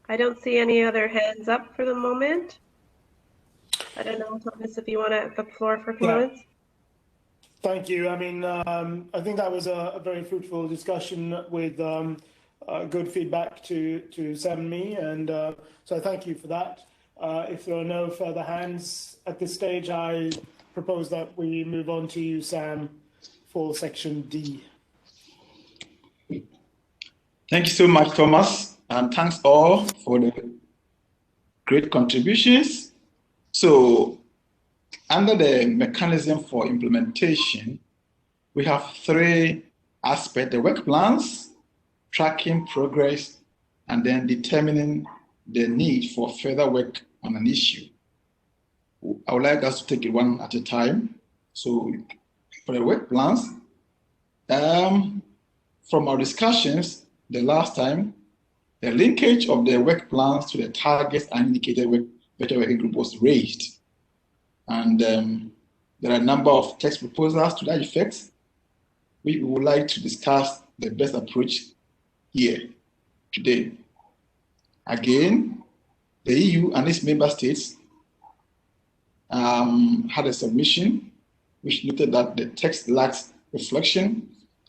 Speaker 3: I don't see any other hands up for the moment. I don't know, Thomas, if you want to have the floor for comments.
Speaker 1: Thank you. I mean, I think that was a very fruitful discussion with good feedback to Sam and me, and so thank you for that. If there are no further hands at this stage, I propose that we move on to you, Sam, for section D.
Speaker 2: Thank you so much, Thomas, and thanks all for the great contributions. So, under the mechanism for implementation, we have 3 aspects: the work plans, tracking progress, and then determining the need for further work on an issue. I would like us to take it one at a time. So, for the work plans, from our discussions the last time, the linkage of the work plans to the targets and indicated better working group was raised. And there are a number of text proposals to that effect. We would like to discuss the best approach here today. Again, the EU and its member states had a submission which noted that the text lacks reflection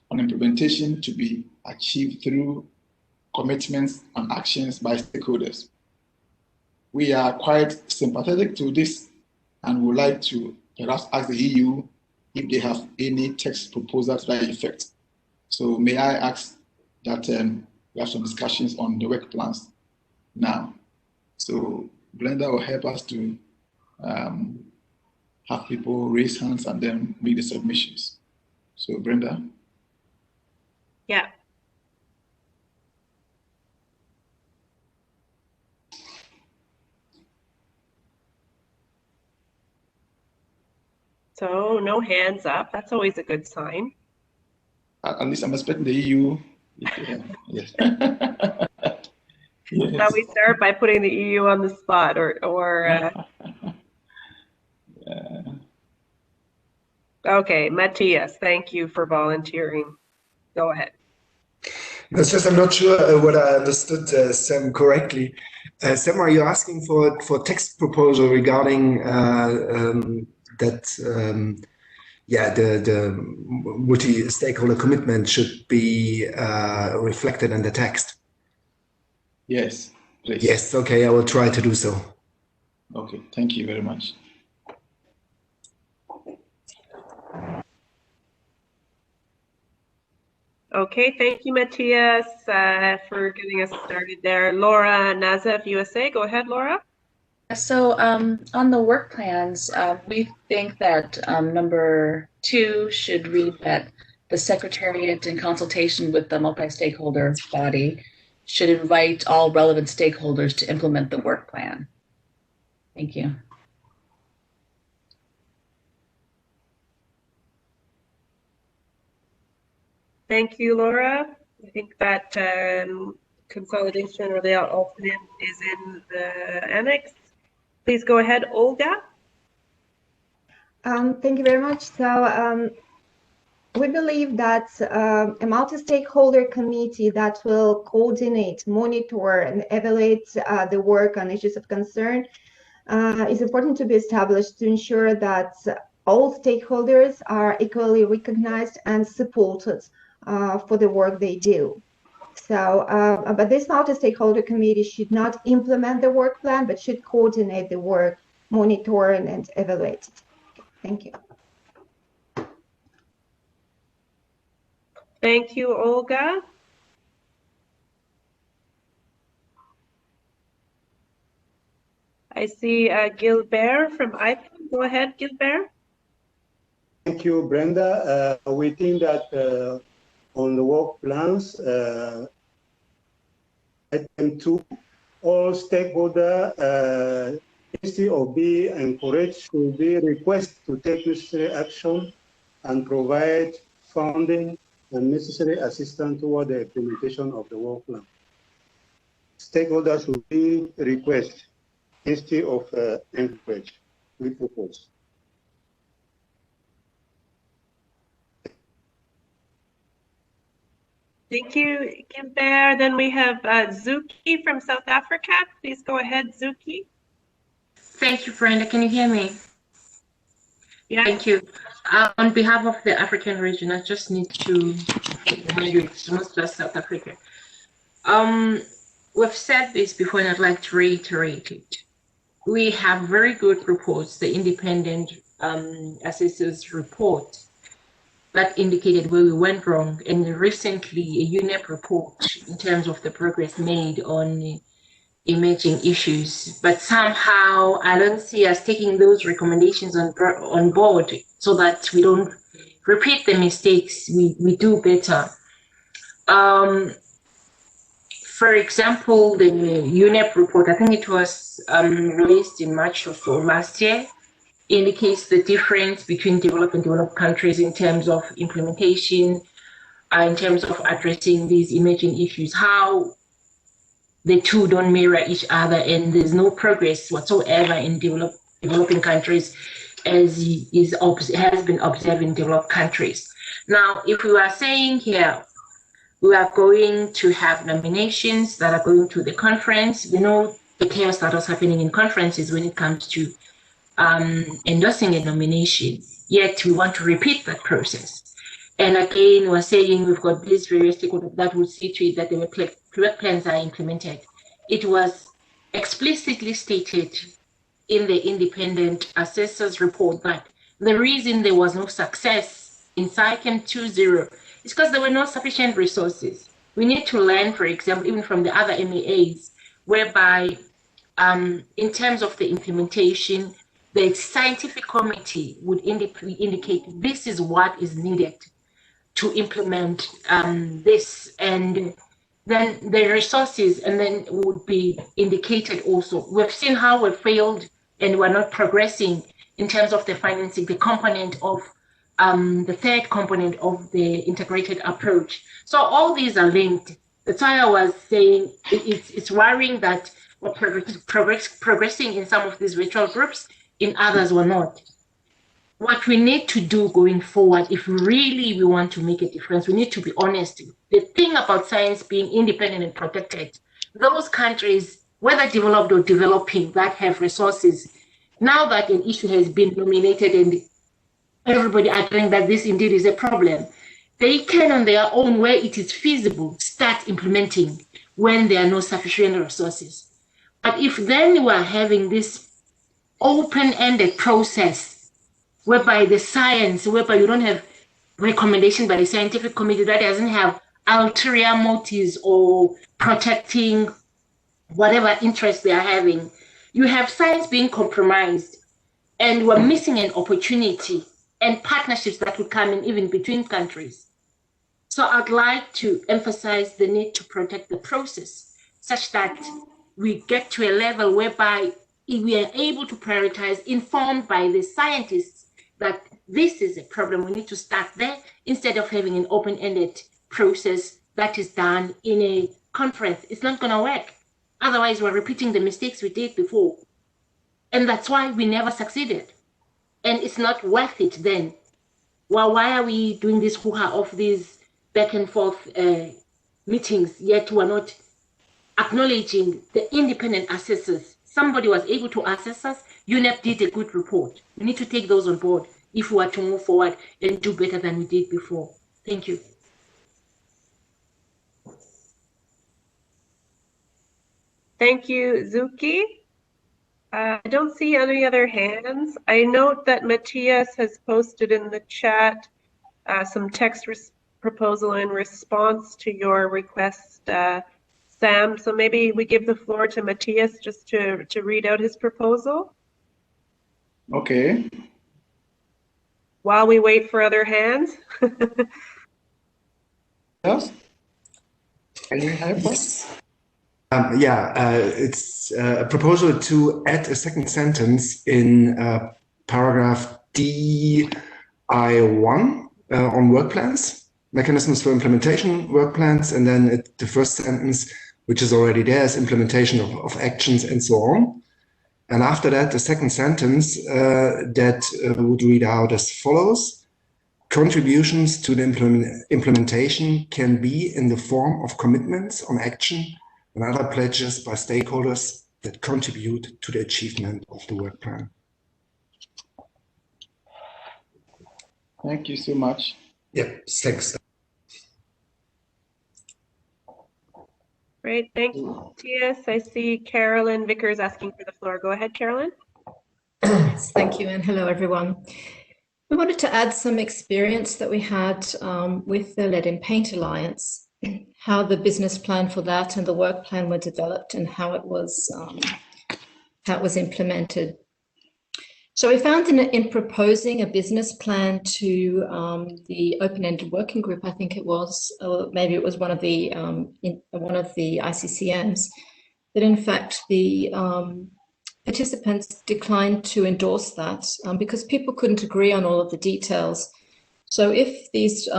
Speaker 2: on implementation to be achieved through commitments and actions by stakeholders. We are quite sympathetic to this and would like to perhaps ask the EU if they have any text proposal to that effect. So may I ask that we have some discussions on the work plans now. So Brenda will help us to have people raise hands and then make the submissions. So Brenda?
Speaker 3: Yeah. So no hands up. That's always a good sign.
Speaker 2: At least I'm expecting the EU. Yeah, yes. Yes.
Speaker 3: Now we start by putting the EU on the spot, Okay, Matthias, thank you for volunteering. Go ahead.
Speaker 5: It's just I'm not sure whether I understood Sam correctly. Sam, are you asking for text proposal regarding the multi-stakeholder commitment should be reflected in the text?
Speaker 2: Yes, please.
Speaker 5: Yes, okay, I will try to do so.
Speaker 2: Okay, thank you very much.
Speaker 3: Okay, thank you, Matthias, for getting us started there. Laura Nazef, USA, go ahead, Laura.
Speaker 4: So on the work plans, we think that number 2 should read that the Secretariat, in consultation with the multi-stakeholder body, should invite all relevant stakeholders to implement the work plan. Thank you.
Speaker 3: Thank you, Laura. I think that consolidation or the alternate is in the annex. Please go ahead, Olga.
Speaker 18: Thank you very much. So we believe that a multi-stakeholder committee that will coordinate, monitor, and evaluate the work on issues of concern is important to be established to ensure that all stakeholders are equally recognized and supported for the work they do. So, but this multi-stakeholder committee should not implement the work plan, but should coordinate the work, monitor and evaluate it. Thank you.
Speaker 3: Thank you, Olga. I see Gilbert from IPAM. Go ahead, Gilbert.
Speaker 10: Thank you, Brenda. We think that on the work plans, item 2, all stakeholders instead of be encouraged to be request to take necessary action and provide funding and necessary assistance toward the implementation of the work plan. Stakeholders should be request instead of encourage, we propose.
Speaker 3: Thank you, Gilbert. Then we have Zuki from South Africa. Please go ahead, Zuki.
Speaker 15: Thank you, Brenda. Can you hear me?
Speaker 3: Yeah.
Speaker 15: Thank you. On behalf of the African region, I just need to remind you, it's not just South Africa. We've said this before, and I'd like to reiterate it. We have very good reports, the independent assessors report that indicated where we went wrong, and recently a UNEP report in terms of the progress made on emerging issues. But somehow I don't see us taking those recommendations on board so that we don't repeat the mistakes, we do better. For example, the UNEP report, I think it was released in March of last year, indicates the difference between developed and developed countries in terms of implementation, in terms of addressing these emerging issues, how the two don't mirror each other, and there's no progress whatsoever in developing countries as has been observed in developed countries. Now, if we are saying here, we are going to have nominations that are going to the conference, we know the chaos that was happening in conferences when it comes to endorsing a nomination, yet we want to repeat that process. And again, we're saying we've got these various stakeholders that will see to it that the work plans are implemented. It was explicitly stated in the independent assessors report that the reason there was no success in CyChem 2.0 is because there were not sufficient resources. We need to learn, for example, even from the other MEAs, whereby in terms of the implementation, the scientific committee would indicate this is what is needed to implement this, and then the resources and then would be indicated also. We've seen how we failed and we're not progressing in terms of the financing, the component of the third component of the integrated approach. So all these are linked. That's why I was saying it's worrying that we're progressing in some of these virtual groups, in others we're not. What we need to do going forward, if really we want to make a difference, we need to be honest. The thing about science being independent and protected, those countries, whether developed or developing, that have resources, now that an issue has been nominated and everybody agreeing that this indeed is a problem, they can on their own, where it is feasible, start implementing when there are no sufficient resources. But if then we are having this open-ended process whereby the science, whereby you don't have recommendation by the scientific committee that doesn't have ulterior motives or protecting whatever interest they are having, you have science being compromised, and we're missing an opportunity and partnerships that would come in even between countries. So I'd like to emphasize the need to protect the process such that we get to a level whereby we are able to prioritize, informed by the scientists, that this is a problem. We need to start there instead of having an open-ended process that is done in a conference. It's not going to work. Otherwise, we're repeating the mistakes we did before. And that's why we never succeeded. And it's not worth it then. Well, why are we doing this hoo-ha of these back and forth meetings, yet we're not acknowledging the independent assessors? Somebody was able to assess us. UNEP did a good report. We need to take those on board if we are to move forward and do better than we did before. Thank you.
Speaker 3: Thank you, Zuki. I don't see any other hands. I note that Matthias has posted in the chat some text proposal in response to your request, Sam. So maybe we give the floor to Matthias just to read out his proposal.
Speaker 2: Okay.
Speaker 3: While we wait for other hands.
Speaker 2: Yes. Can you help us?
Speaker 5: It's a proposal to add a second sentence in paragraph DI1 on work plans, mechanisms for implementation work plans, and then the first sentence, which is already there, is implementation of actions and so on. And after that, the second sentence that would read out as follows: contributions to the implementation can be in the form of commitments on action and other pledges by stakeholders that contribute to the achievement of the work plan.
Speaker 2: Thank you so much.
Speaker 5: Yeah, thanks.
Speaker 3: Great, thank you, Matthias. I see Carolyn Vickers asking for the floor. Go ahead, Carolyn.
Speaker 20: Thank you, and hello, everyone. We wanted to add some experience that we had with the Lead in Paint Alliance, how the business plan for that and the work plan were developed and how it was implemented. So we found in proposing a business plan to the open-ended working group, I think it was, or maybe it was one of the ICCMs, that in fact the participants declined to endorse that because people couldn't agree on all of the details. So if these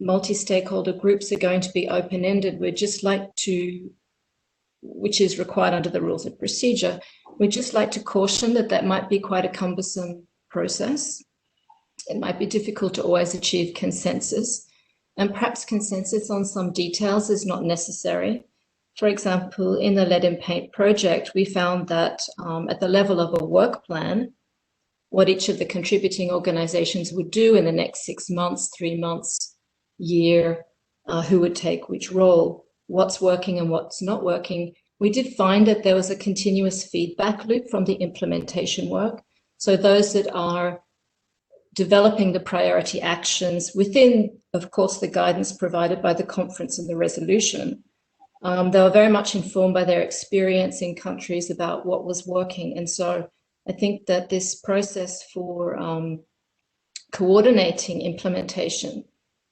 Speaker 20: multi-stakeholder groups are going to be open-ended, we'd just like to, which is required under the rules of procedure, we'd just like to caution that that might be quite a cumbersome process. It might be difficult to always achieve consensus, and perhaps consensus on some details is not necessary. For example, in the Lead in Paint project, we found that at the level of a work plan, what each of the contributing organizations would do in the next 6 months, 3 months, year, who would take which role, what's working and what's not working. We did find that there was a continuous feedback loop from the implementation work. So those that are developing the priority actions within, of course, the guidance provided by the conference and the resolution, they were very much informed by their experience in countries about what was working. And so I think that this process for coordinating implementation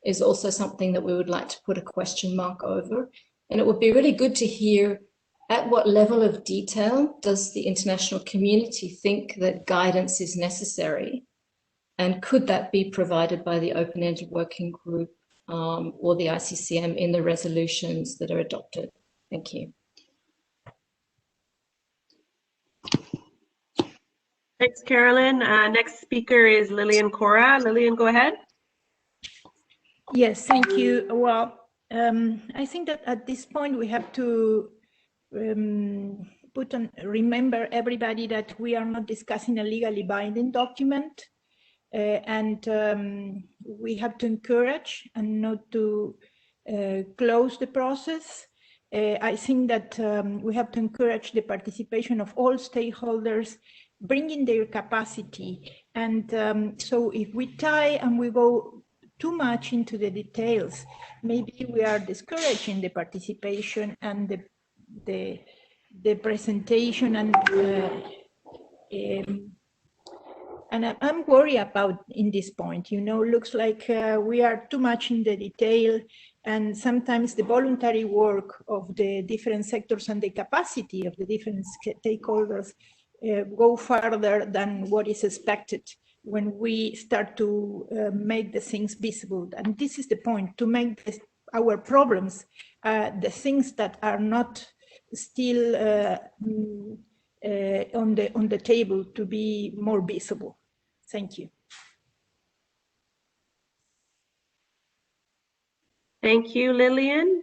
Speaker 20: is also something that we would like to put a question mark over. And it would be really good to hear at what level of detail does the international community think that guidance is necessary? And could that be provided by the open-ended working group or the ICCM in the resolutions that are adopted? Thank you.
Speaker 3: Thanks, Carolyn. Next speaker is Lillian Cora. Lillian, go ahead.
Speaker 9: Yes, thank you. Well, I think that at this point we have to remember everybody that we are not discussing a legally binding document, and we have to encourage and not to close the process. I think that we have to encourage the participation of all stakeholders, bringing their capacity. And so if we tie and we go too much into the details, maybe we are discouraging the participation and the presentation, and I'm worried about in this point, you know, looks like we are too much in the detail, and sometimes the voluntary work of the different sectors and the capacity of the different stakeholders go further than what is expected when we start to make the things visible. And this is the point, to make our problems, the things that are not still on the table, to be more visible. Thank you.
Speaker 3: Thank you, Lillian.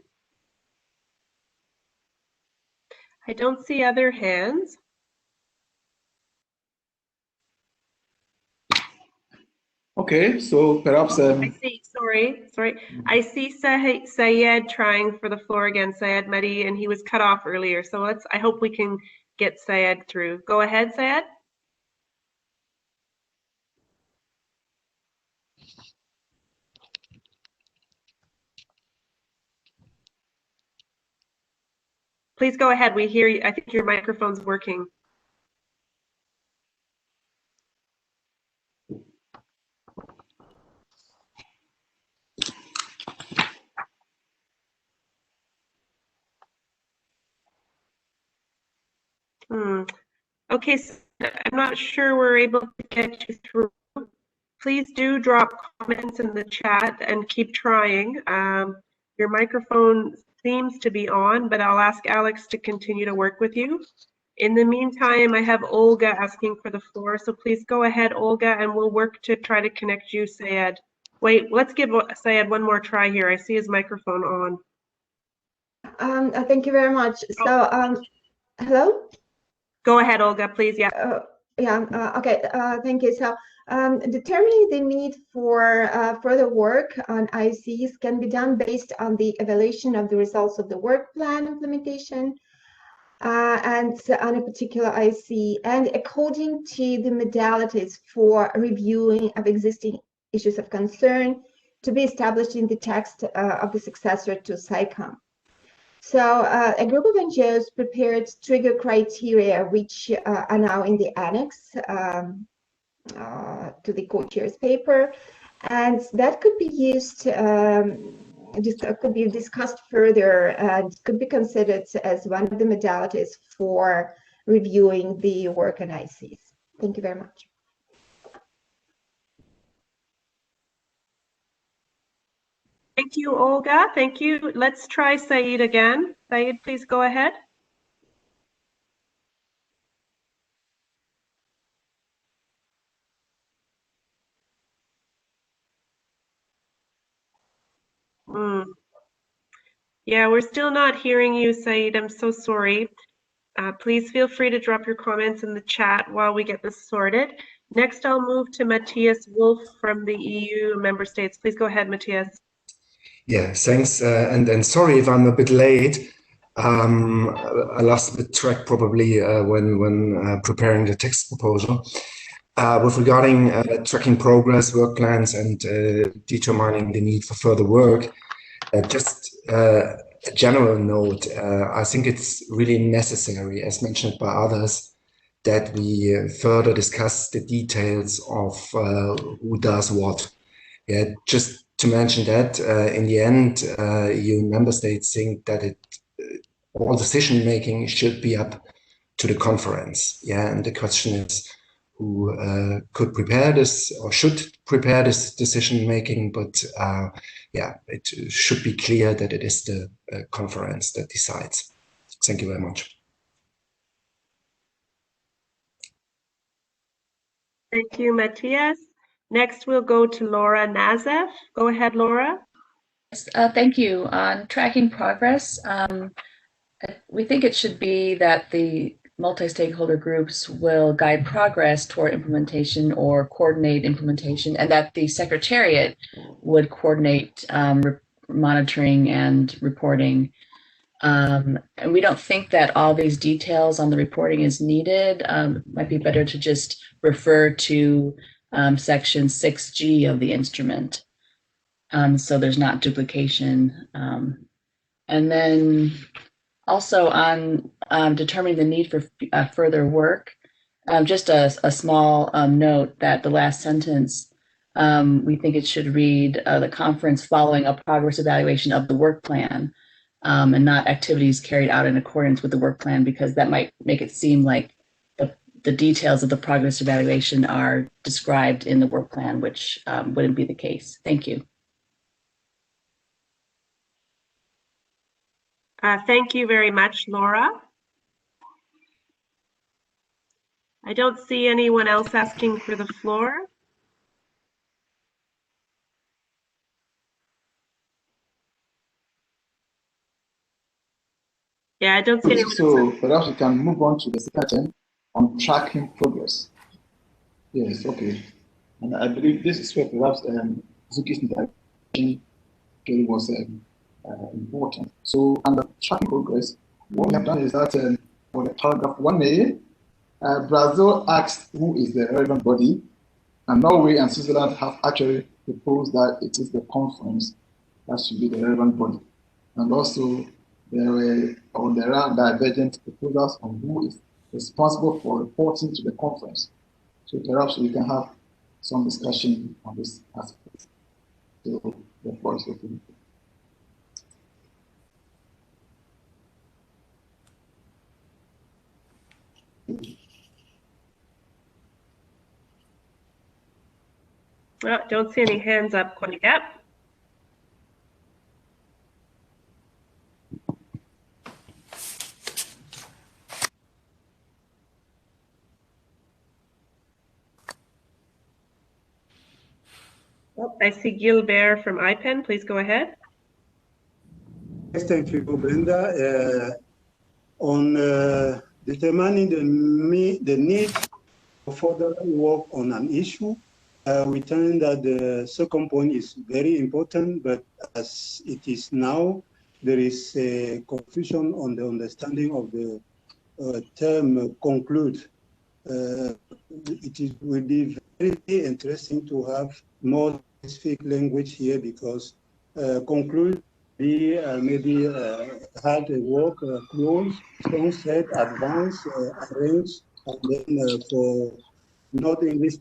Speaker 3: I don't see other hands.
Speaker 2: Okay, so perhaps...
Speaker 3: I see, sorry. I see Syed trying for the floor again, Syed Mehdi, and he was cut off earlier. So I hope we can get Syed through. Go ahead, Syed. Please go ahead, we hear you. I think your microphone's working. Okay, so I'm not sure we're able to get you through. Please do drop comments in the chat and keep trying. Your microphone seems to be on, but I'll ask Alex to continue to work with you. In the meantime, I have Olga asking for the floor, so please go ahead, Olga, and we'll work to try to connect you, Syed. Wait, let's give Syed one more try here. I see his microphone on.
Speaker 18: Thank you very much. So, hello?
Speaker 3: Go ahead, Olga, please. Yeah.
Speaker 18: Okay. Thank you. So, determining the need for further work on ICs can be done based on the evaluation of the results of the work plan implementation and on a particular IC, and according to the modalities for reviewing of existing issues of concern to be established in the text of the successor to SICOM. So a group of NGOs prepared trigger criteria, which are now in the annex to the co-chair's paper, and that could be used, could be discussed further, and could be considered as one of the modalities for reviewing the work on ICs. Thank you very much.
Speaker 3: Thank you, Olga. Thank you. Let's try Saeed again. Saeed, please go ahead. Yeah, we're still not hearing you, Saeed. I'm so sorry. Please feel free to drop your comments in the chat while we get this sorted. Next, I'll move to Matthias Wolf from the EU member states. Please go ahead, Matthias.
Speaker 5: Yeah, thanks. And sorry if I'm a bit late. I lost the track probably when preparing the text proposal. With regarding tracking progress, work plans, and determining the need for further work, just a general note, I think it's really necessary, as mentioned by others, that we further discuss the details of who does what. Yeah, just to mention that in the end, EU member states think that all decision making should be up to the conference. Yeah, and the question is who could prepare this or should prepare this decision making, but yeah, it should be clear that it is the conference that decides. Thank you very much.
Speaker 3: Thank you, Matthias. Next, we'll go to Laura Nazef. Go ahead, Laura.
Speaker 4: Yes, thank you. On tracking progress, we think it should be that the multi-stakeholder groups will guide progress toward implementation or coordinate implementation, and that the Secretariat would coordinate monitoring and reporting. And we don't think that all these details on the reporting is needed. It might be better to just refer to section 6G of the instrument, so there's not duplication. And then also on determining the need for further work, just a small note that the last sentence, we think it should read the conference following a progress evaluation of the work plan, and not activities carried out in accordance with the work plan, because that might make it seem like the details of the progress evaluation are described in the work plan, which wouldn't be the case. Thank you.
Speaker 3: Thank you very much, Laura. I don't see anyone else asking for the floor. Yeah, I don't see anyone
Speaker 2: So perhaps we can move on to the second on tracking progress. Yes, okay. And I believe this is where perhaps Zuki's intervention was important. So under tracking progress, what we have done is that for the paragraph 1A, Brazil asked who is the relevant body, and Norway and Switzerland have actually proposed that it is the conference that should be the relevant body. And also there are divergent proposals on who is responsible for reporting to the conference. So perhaps we can have some discussion on this aspect. So the floor is open.
Speaker 3: Well, don't see any hands up quite yet. Oh, I see Gilbert from IPEN. Please go ahead.
Speaker 10: Yes, thank you, Brenda. On determining the need for further work on an issue, we think that the second point is very important, but as it is now, there is a confusion on the understanding of the term conclude. It will be very interesting to have more specific language here, because conclude be maybe hard work, close, sunset, advance, arrange, and then for not English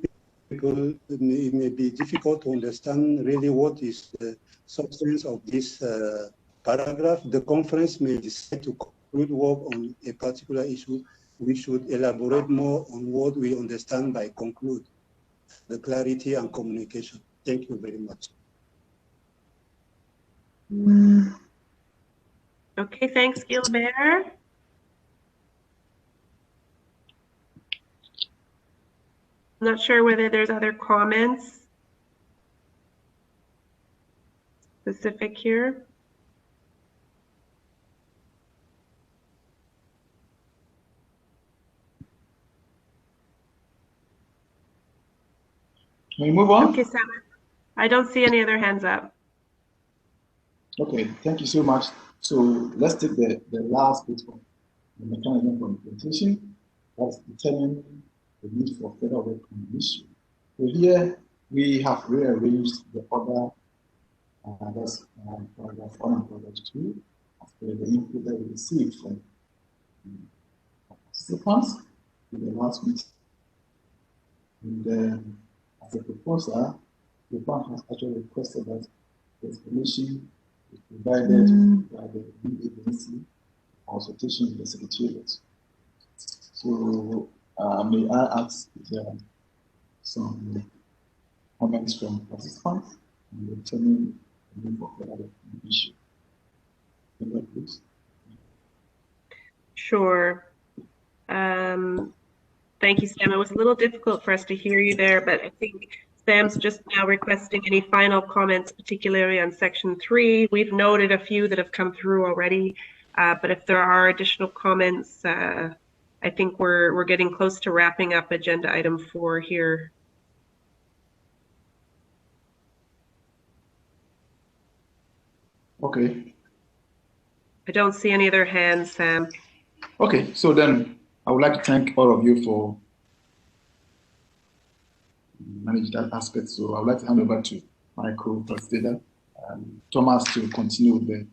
Speaker 10: people, it may be difficult to understand really what is the substance of this paragraph. The conference may decide to conclude work on a particular issue. We should elaborate more on what we understand by conclude, the clarity and communication. Thank you very much.
Speaker 3: Okay, thanks, Gilbert. I'm not sure whether there's other comments specific here.
Speaker 2: Can we move on?
Speaker 3: Okay, Sam. I don't see any other hands up.
Speaker 2: Okay, thank you so much. So let's take the last bit of the mechanism for implementation. That's determining the need for further work on the issue. So here we have rearranged the order, that's paragraph 1 and paragraph 2, after the input that we received from participants. in the last meeting. And as a proposer, the bank has actually requested that the explanation is provided by the lead agency consultation with the Secretariat. So may I ask if there are some comments from participants and determine the need for further issue. Please.
Speaker 3: Sure. Thank you, Sam. It was a little difficult for us to hear you there, but I think Sam's just now requesting any final comments, particularly on section 3. We've noted a few that have come through already, but if there are additional comments, I think we're getting close to wrapping up agenda item 4 here.
Speaker 2: Okay.
Speaker 3: I don't see any other hands, Sam.
Speaker 2: Okay, so then I would like to thank all of you for managing that aspect. So I would like to hand over to my co-facilitator, Thomas, to continue with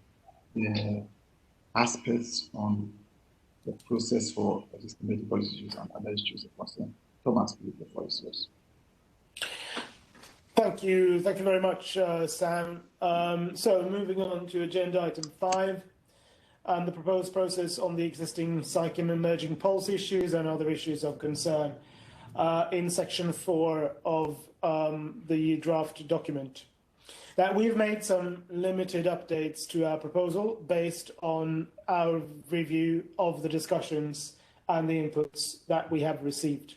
Speaker 2: the aspects on the process for systematic policy issues and other issues of concern. Thomas, please, the floor is yours.
Speaker 1: Thank you very much, Sam. So moving on to agenda item 5, and the proposed process on the existing SAICM emerging policy issues and other issues of concern in section 4 of the draft document. Now, we've made some limited updates to our proposal based on our review of the discussions and the inputs that we have received.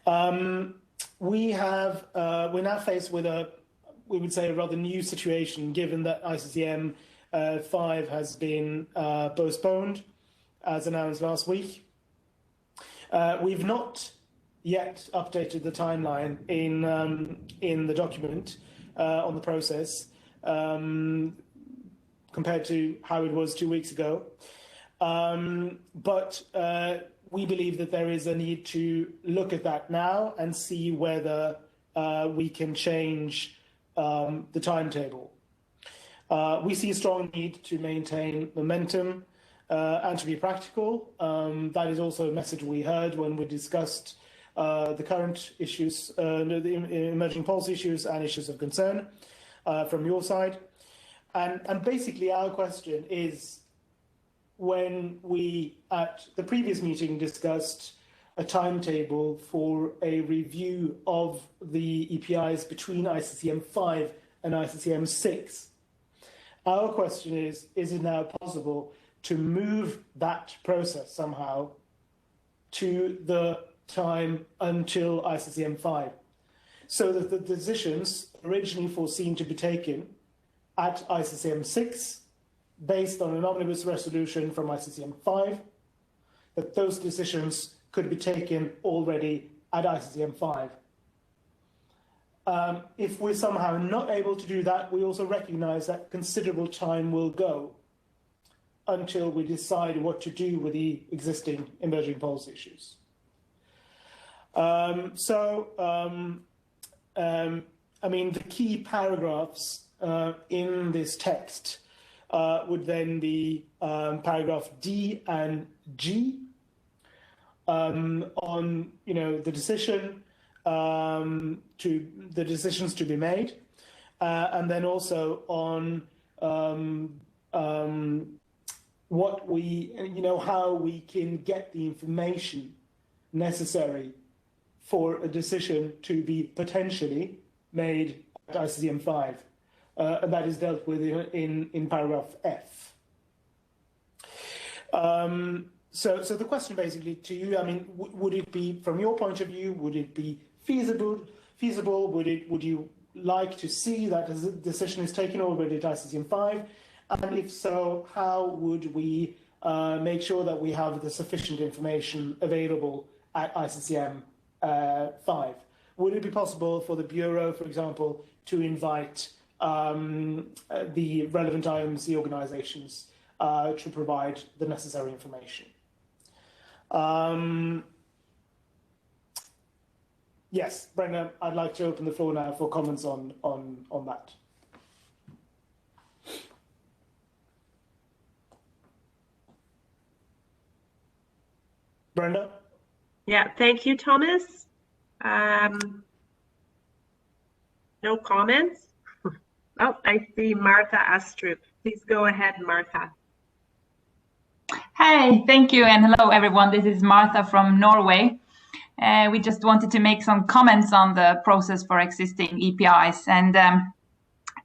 Speaker 1: We're now faced with we would say, a rather new situation, given that ICCM 5 has been postponed, as announced last week. We've not yet updated the timeline in the document on the process compared to how it was 2 weeks ago. But we believe that there is a need to look at that now and see whether we can change the timetable. We see a strong need to maintain momentum and to be practical. That is also a message we heard when we discussed the current issues, the emerging policy issues and issues of concern from your side. And basically our question is, when we at the previous meeting discussed a timetable for a review of the EPIs between ICCM 5 and ICCM 6, our question is it now possible to move that process somehow to the time until ICCM 5, so that the decisions originally foreseen to be taken at ICCM 6, based on an omnibus resolution from ICCM 5, that those decisions could be taken already at ICCM 5. If we're somehow not able to do that, we also recognize that considerable time will go until we decide what to do with the existing emerging policy issues. I mean, the key paragraphs in this text would then be paragraph D and G on, the decision the decisions to be made, and then also on what we, how we can get the information necessary for a decision to be potentially made at ICCM 5. And that is dealt with in paragraph F. So the question basically to you, I mean, would it be, from your point of view, would it be feasible? Would you like to see that a decision is taken already at ICCM 5? And if so, how would we make sure that we have the sufficient information available at ICCM 5? Would it be possible for the Bureau, for example, to invite the relevant IMC organizations to provide the necessary information? Yes, Brenda, I'd like to open the floor now for comments on that. Brenda?
Speaker 3: Yeah, thank you, Thomas. No comments? Oh, I see Martha Astrup. Please go ahead, Martha.
Speaker 21: Hi, thank you, and hello everyone. This is Martha from Norway. We just wanted to make some comments on the process for existing EPIs. And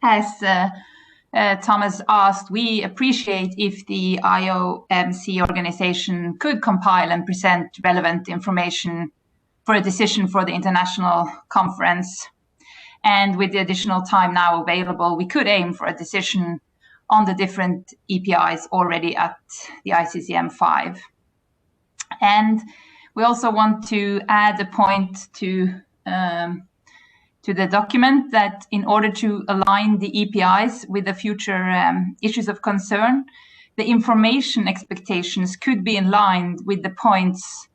Speaker 21: as Thomas asked, we appreciate if the IOMC organization could compile and present relevant information for a decision for the international conference. And with the additional time now available, we could aim for a decision on the different EPIs already at the ICCM5. And we also want to add a point to the document that in order to align the EPIs with the future issues of concern, the information expectations could be in line with the points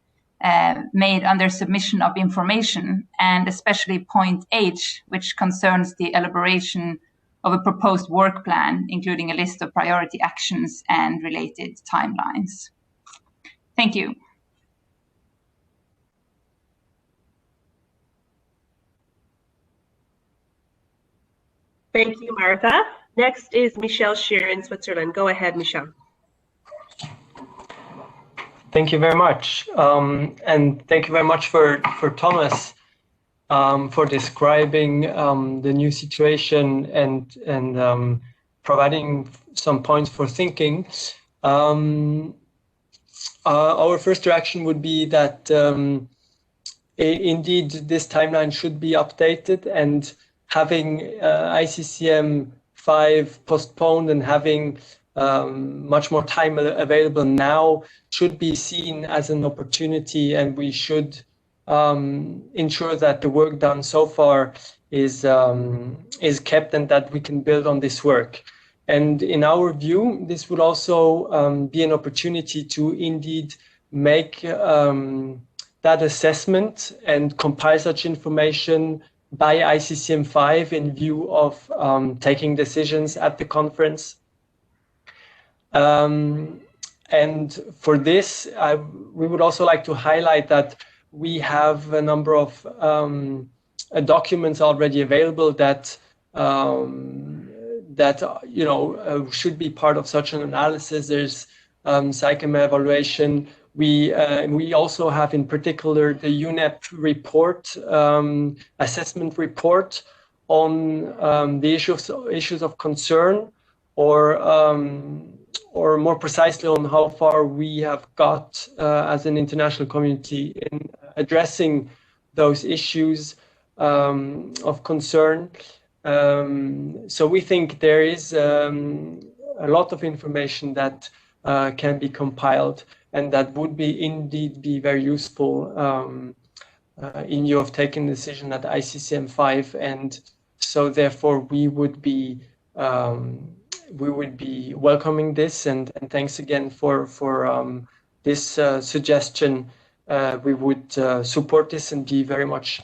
Speaker 21: made under submission of information, and especially point H, which concerns the elaboration of a proposed work plan, including a list of priority actions and related timelines. Thank you.
Speaker 3: Thank you, Martha. Next is Michelle Scheer in Switzerland. Go ahead, Michelle.
Speaker 16: Thank you very much. And thank you very much for Thomas for describing the new situation and providing some points for thinking. Our first reaction would be that indeed this timeline should be updated, and having ICCM 5 postponed and having much more time available now should be seen as an opportunity, and we should ensure that the work done so far is kept and that we can build on this work. And in our view, this would also be an opportunity to indeed make that assessment and compile such information by ICCM 5 in view of taking decisions at the conference. And for this, we would also like to highlight that we have a number of documents already available that should be part of such an analysis. There's SAICM evaluation. We also have in particular the UNEP report, assessment report on the issues of concern, or more precisely on how far we have got as an international community in addressing those issues of concern. So we think there is a lot of information that can be compiled and that would indeed be very useful in view of taking a decision at ICCM 5, and so therefore we would be welcoming this, and thanks again for this suggestion. We would support this and be very much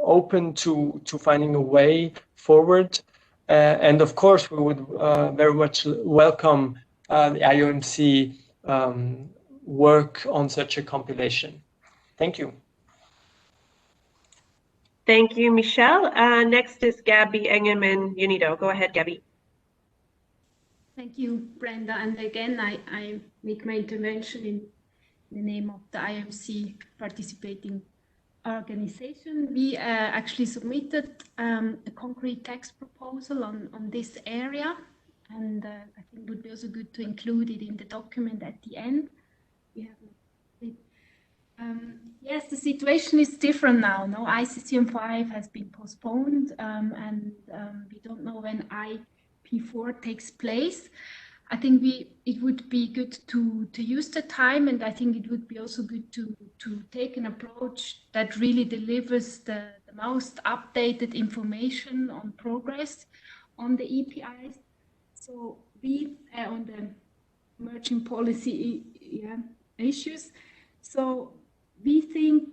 Speaker 16: open to finding a way forward. And of course, we would very much welcome the IOMC work on such a compilation. Thank you.
Speaker 3: Thank you, Michelle. Next is Gabby Engelman, UNIDO. Go ahead, Gabby.
Speaker 17: Thank you, Brenda. And again, I make my intervention in the name of the IOMC participating organization. We actually submitted a concrete text proposal on this area, and I think it would be also good to include it in the document at the end. We have yes, the situation is different now. No, ICCM 5 has been postponed, and we don't know when IP4 takes place. I think it would be good to use the time, and I think it would be also good to take an approach that really delivers the most updated information on progress on the EPIs. So we on the emerging policy issues. So we think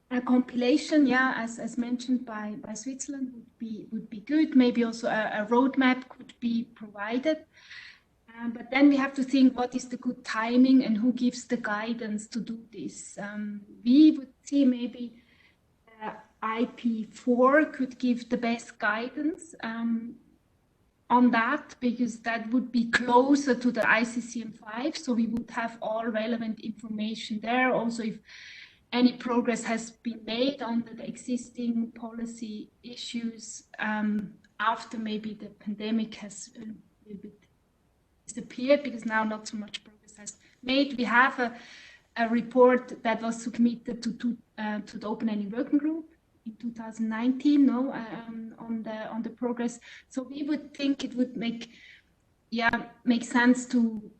Speaker 17: a compilation, as mentioned by Switzerland, would be good. Maybe also a roadmap could be provided. But then we have to think what is the good timing and who gives the guidance to do this. We would see maybe IP4 could give the best guidance on that, because that would be closer to the ICCM5, so we would have all relevant information there. Also, if any progress has been made on the existing policy issues after maybe the pandemic has a little bit disappeared, because now not so much progress has made. We have a report that was submitted to the Open Ending Working Group in 2019, on the progress. So we would think it would make sense to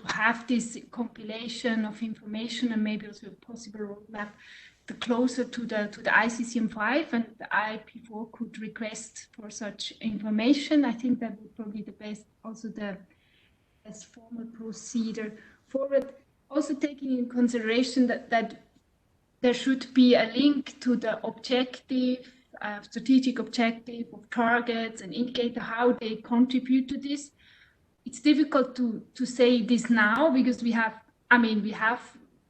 Speaker 17: have this compilation of information, and maybe also a possible roadmap the closer to the ICCM5, and the IP4 could request for such information. I think that would probably be the best, also the best formal procedure forward. Also taking in consideration that there should be a link to the objective, strategic objective of targets and indicator, how they contribute to this. It's difficult to say this now, because we have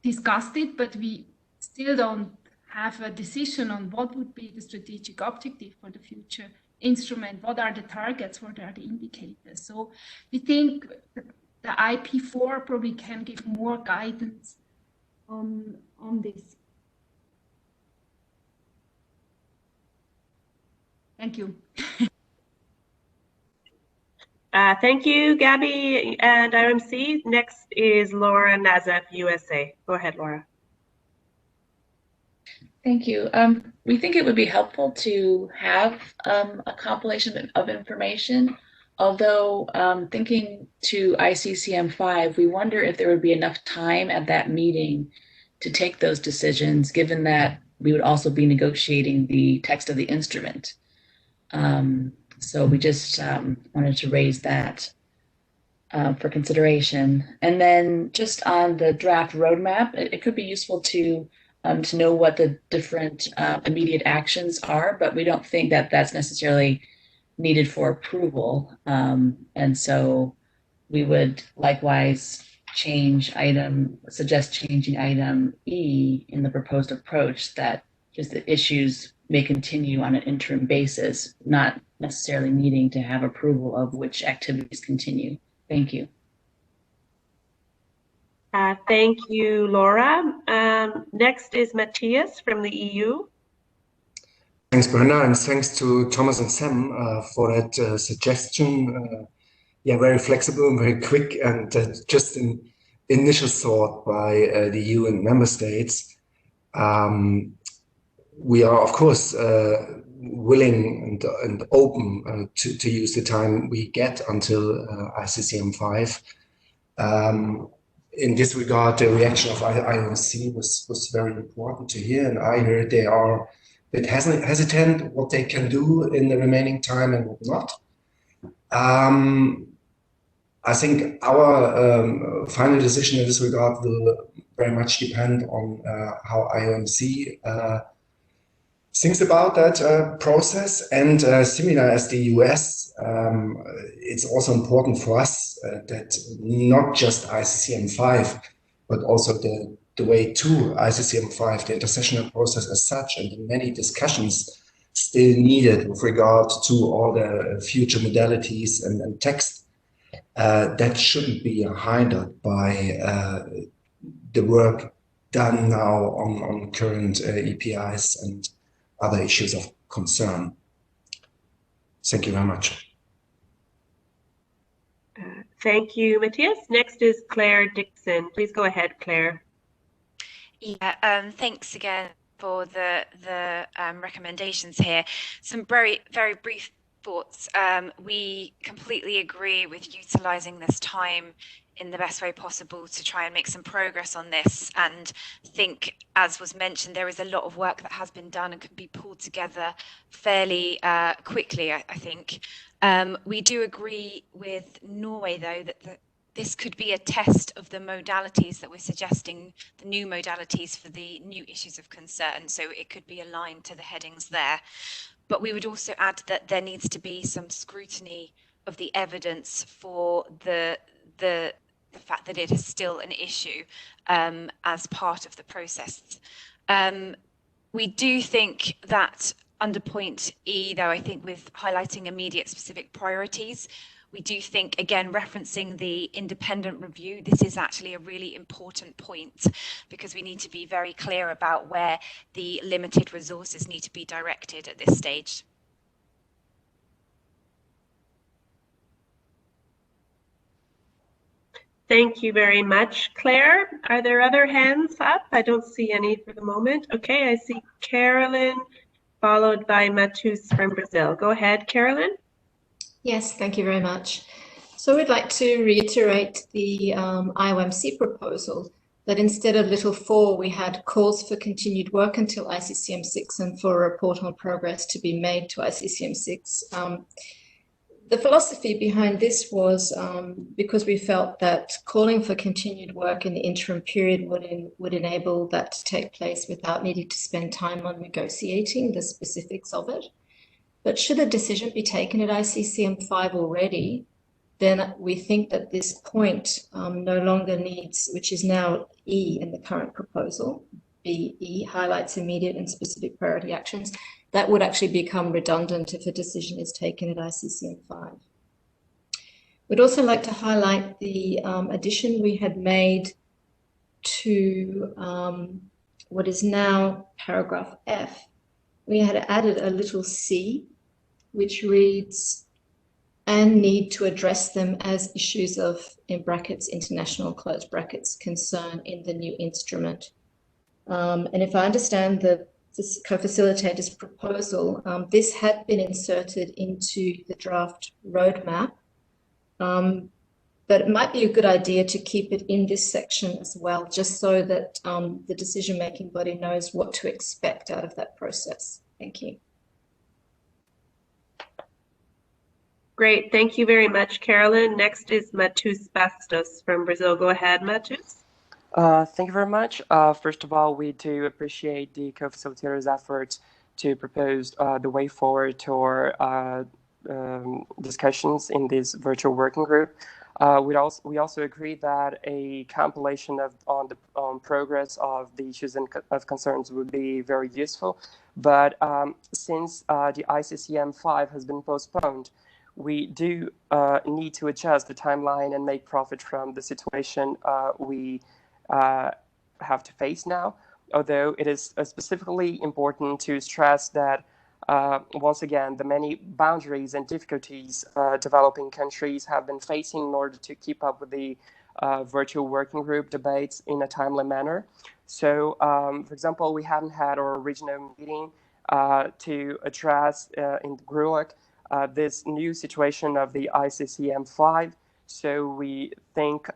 Speaker 17: discussed it, but we still don't have a decision on what would be the strategic objective for the future instrument, what are the targets, what are the indicators. So we think the IP4 probably can give more guidance on this. Thank you.
Speaker 3: Thank you, Gabby and RMC. Next is Laura Nazef, USA. Go ahead, Laura.
Speaker 4: Thank you. We think it would be helpful to have a compilation of information. Although thinking to ICCM5, we wonder if there would be enough time at that meeting to take those decisions, given that we would also be negotiating the text of the instrument. So we just wanted to raise that for consideration. And then just on the draft roadmap, it could be useful to know what the different immediate actions are, but we don't think that that's necessarily needed for approval. And so we would likewise suggest changing item E in the proposed approach, that just the issues may continue on an interim basis, not necessarily needing to have approval of which activities continue. Thank you.
Speaker 3: Thank you, Laura. Next is Matthias from the EU.
Speaker 5: Thanks, Brenda, and thanks to Thomas and Sam for that suggestion. Very flexible and very quick, and just an initial thought by the EU and member states. We are, of course, willing and open to use the time we get until ICCM5. In this regard, the reaction of IOC was very important to hear, and I heard they are a bit hesitant what they can do in the remaining time and what not. I think our final decision in this regard will very much depend on how IOC thinks about that process. And similar as the US, it's also important for us that not just ICCM5, but also the way to ICCM5, the intersessional process as such, and the many discussions still needed with regard to all the future modalities and text, that shouldn't be hindered by the work done now on current EPIs and other issues of concern. Thank you very much.
Speaker 3: Thank you, Matthias. Next is Claire Dixon. Please go ahead, Claire.
Speaker 13: Yeah, thanks again for the recommendations here. Some very, very brief thoughts. We completely agree with utilising this time in the best way possible to try and make some progress on this, and think, as was mentioned, there is a lot of work that has been done and can be pulled together fairly quickly, I think. We do agree with Norway, though, that this could be a test of the modalities that we're suggesting, the new modalities for the new issues of concern, so it could be aligned to the headings there. But we would also add that there needs to be some scrutiny of the evidence for the fact that it is still an issue as part of the process. We do think that under point E, though, I think with highlighting immediate specific priorities, we do think, again, referencing the independent review, this is actually a really important point because we need to be very clear about where the limited resources need to be directed at this stage.
Speaker 3: Thank you very much, Claire. Are there other hands up? I don't see any for the moment. Okay, I see Carolyn, followed by Matheus from Brazil. Go ahead, Carolyn.
Speaker 20: Yes, thank you very much. So we'd like to reiterate the IOMC proposal that instead of little 4, we had calls for continued work until ICCM 6 and for a report on progress to be made to ICCM 6. The philosophy behind this was because we felt that calling for continued work in the interim period would enable that to take place without needing to spend time on negotiating the specifics of it. But should a decision be taken at ICCM 5 already, then we think that this point no longer needs, which is now E in the current proposal, BE highlights immediate and specific priority actions, that would actually become redundant if a decision is taken at ICCM 5. We'd also like to highlight the addition we had made to what is now paragraph F. We had added a little c, which reads, and need to address them as issues of, in brackets, international close brackets, concern in the new instrument. And if I understand the co-facilitator's proposal, this had been inserted into the draft roadmap, but it might be a good idea to keep it in this section as well, just so that the decision-making body knows what to expect out of that process. Thank you.
Speaker 3: Great, thank you very much, Carolyn. Next is Matheus Bastos from Brazil. Go ahead, Matheus.
Speaker 16: Thank you very much. First of all, we do appreciate the co-facilitator's efforts to propose the way forward to our discussions in this virtual working group. We also agree that a compilation on progress of the issues of concerns would be very useful. But since the ICCM 5 has been postponed, we do need to adjust the timeline and make profit from the situation we have to face now. Although it is specifically important to stress that once again, the many boundaries and difficulties developing countries have been facing in order to keep up with the virtual working group debates in a timely manner. So, for example, we haven't had our original meeting to address in the GRULAC this new situation of the ICCM 5. So we think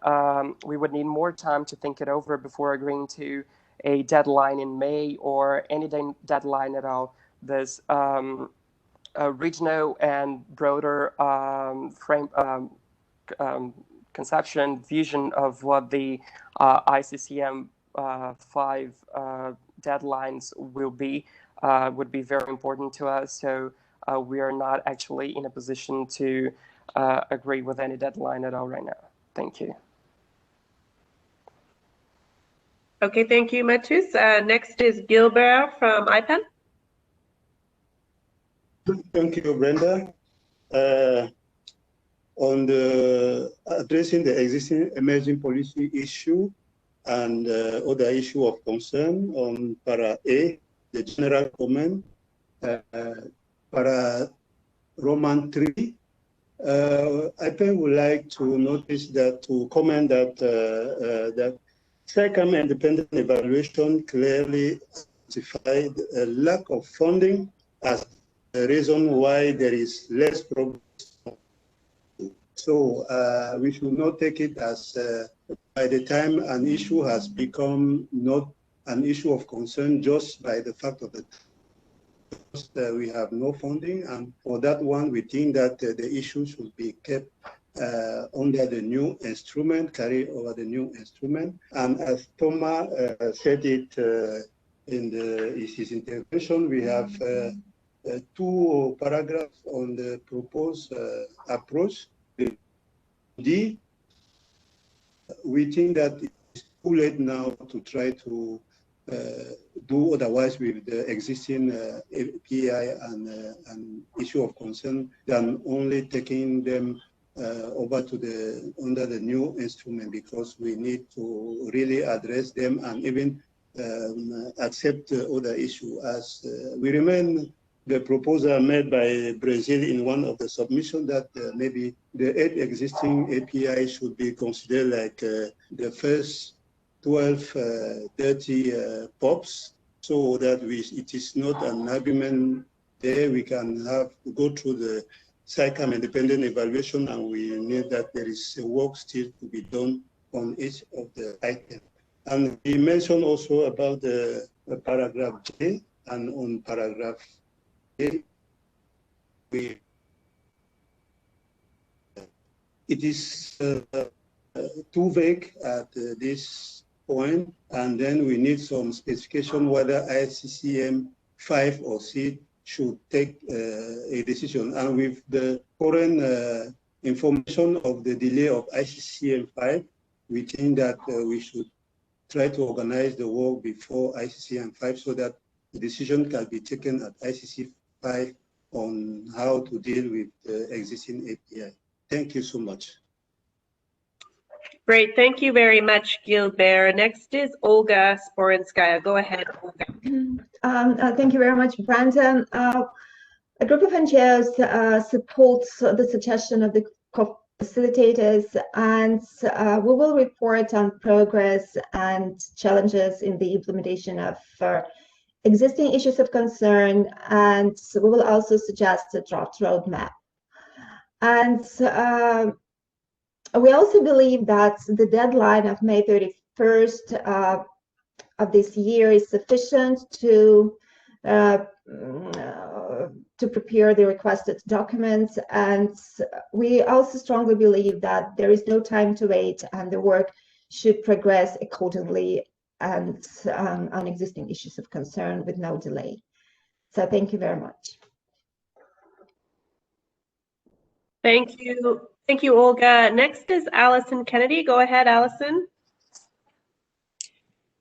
Speaker 16: we would need more time to think it over before agreeing to a deadline in May or any deadline at all. This regional and broader conception, vision of what the ICCM 5 deadlines will be would be very important to us. So we are not actually in a position to agree with any deadline at all right now. Thank you.
Speaker 3: Okay, thank you, Matheus. Next is Gilbert from IPEN.
Speaker 10: Thank you, Brenda. On the addressing the existing emerging policy issue and other issue of concern on para A, the general comment, para Roman 3, IPEN would like to notice that, to comment that that second independent evaluation clearly identified a lack of funding as the reason why there is less progress. So we should not take it as by the time an issue has become not an issue of concern just by the fact of the we have no funding, and for that one we think that the issue should be kept under the new instrument, carried over the new instrument. And as Thomas said it in his intervention, we have two paragraphs on the proposed approach. D, we think that it's too late now to try to do otherwise with the existing API and issue of concern than only taking them over to under the new instrument, because we need to really address them and even accept other issue. As we remain the proposal made by Brazil in one of the submissions that maybe the 8 existing API should be considered like the first 12, 30 POPs, so that it is not an argument there. We can go through the SICAM independent evaluation, and we need that there is work still to be done on each of the items. And we mentioned also about the paragraph J, and on paragraph A, it is too vague at this point, and then we need some specification whether ICCM 5 or 6 should take a decision. And with the current information of the delay of ICCM 5, we think that we should try to organize the work before ICCM 5 so that the decision can be taken at ICC 5 on how to deal with the existing API. Thank you so much.
Speaker 3: Great, thank you very much, Gilbert. Next is Olga Sporinskaya. Go ahead, Olga.
Speaker 18: Thank you very much, Brandon. A group of NGOs supports the suggestion of the facilitators, and we will report on progress and challenges in the implementation of existing issues of concern, and we will also suggest a draft roadmap. And we also believe that the deadline of May 31st of this year is sufficient to prepare the requested documents, and we also strongly believe that there is no time to wait, and the work should progress accordingly and on existing issues of concern with no delay. So thank you very much.
Speaker 3: Thank you, Olga. Next is Allison Kennedy. Go ahead, Allison.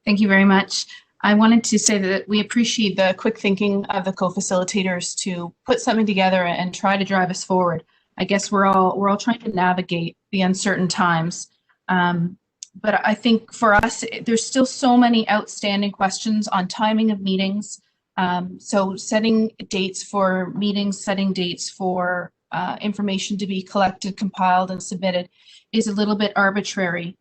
Speaker 11: Thank you very much. I wanted to say that we appreciate the quick thinking of the co-facilitators to put something together and try to drive us forward. I guess we're all trying to navigate the uncertain times. But I think for us, there's still so many outstanding questions on timing of meetings. So setting dates for meetings, setting dates for information to be collected, compiled, and submitted is a little bit arbitrary.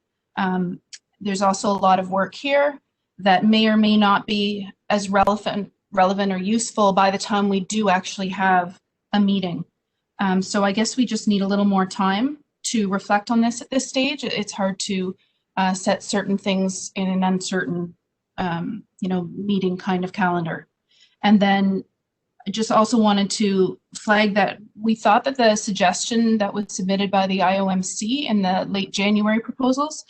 Speaker 11: There's also a lot of work here that may or may not be as relevant or useful by the time we do actually have a meeting. So I guess we just need a little more time to reflect on this at this stage. It's hard to set certain things in an uncertain, meeting kind of calendar. And then I just also wanted to flag that we thought that the suggestion that was submitted by the IOMC in the late January proposals,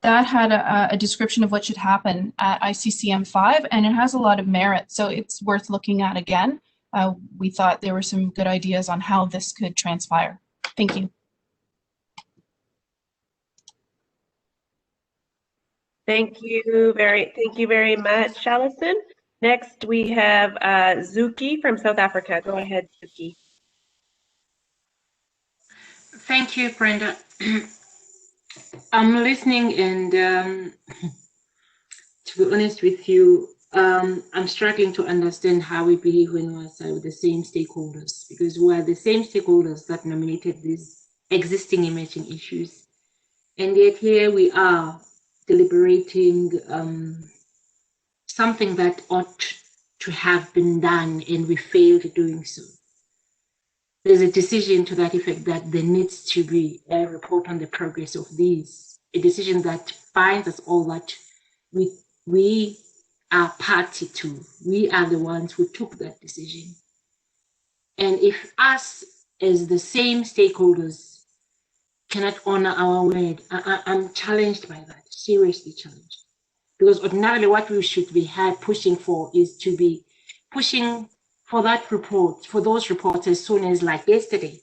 Speaker 11: that had a description of what should happen at ICCM 5, and it has a lot of merit, so it's worth looking at again. We thought there were some good ideas on how this could transpire. Thank you.
Speaker 3: Thank you very much, Allison. Next, we have Zuki from South Africa. Go ahead, Zuki.
Speaker 15: Thank you, Brenda. I'm listening, and to be honest with you, I'm struggling to understand how we behave when we're with the same stakeholders, because we're the same stakeholders that nominated these existing emerging issues. And yet here we are deliberating something that ought to have been done, and we failed doing so. There's a decision to that effect that there needs to be a report on the progress of these, a decision that finds us all that we are party to. We are the ones who took that decision. And if us as the same stakeholders cannot honor our word, I'm challenged by that, seriously challenged. Because ordinarily what we should be pushing for is to be pushing for that report, for those reports as soon as like yesterday.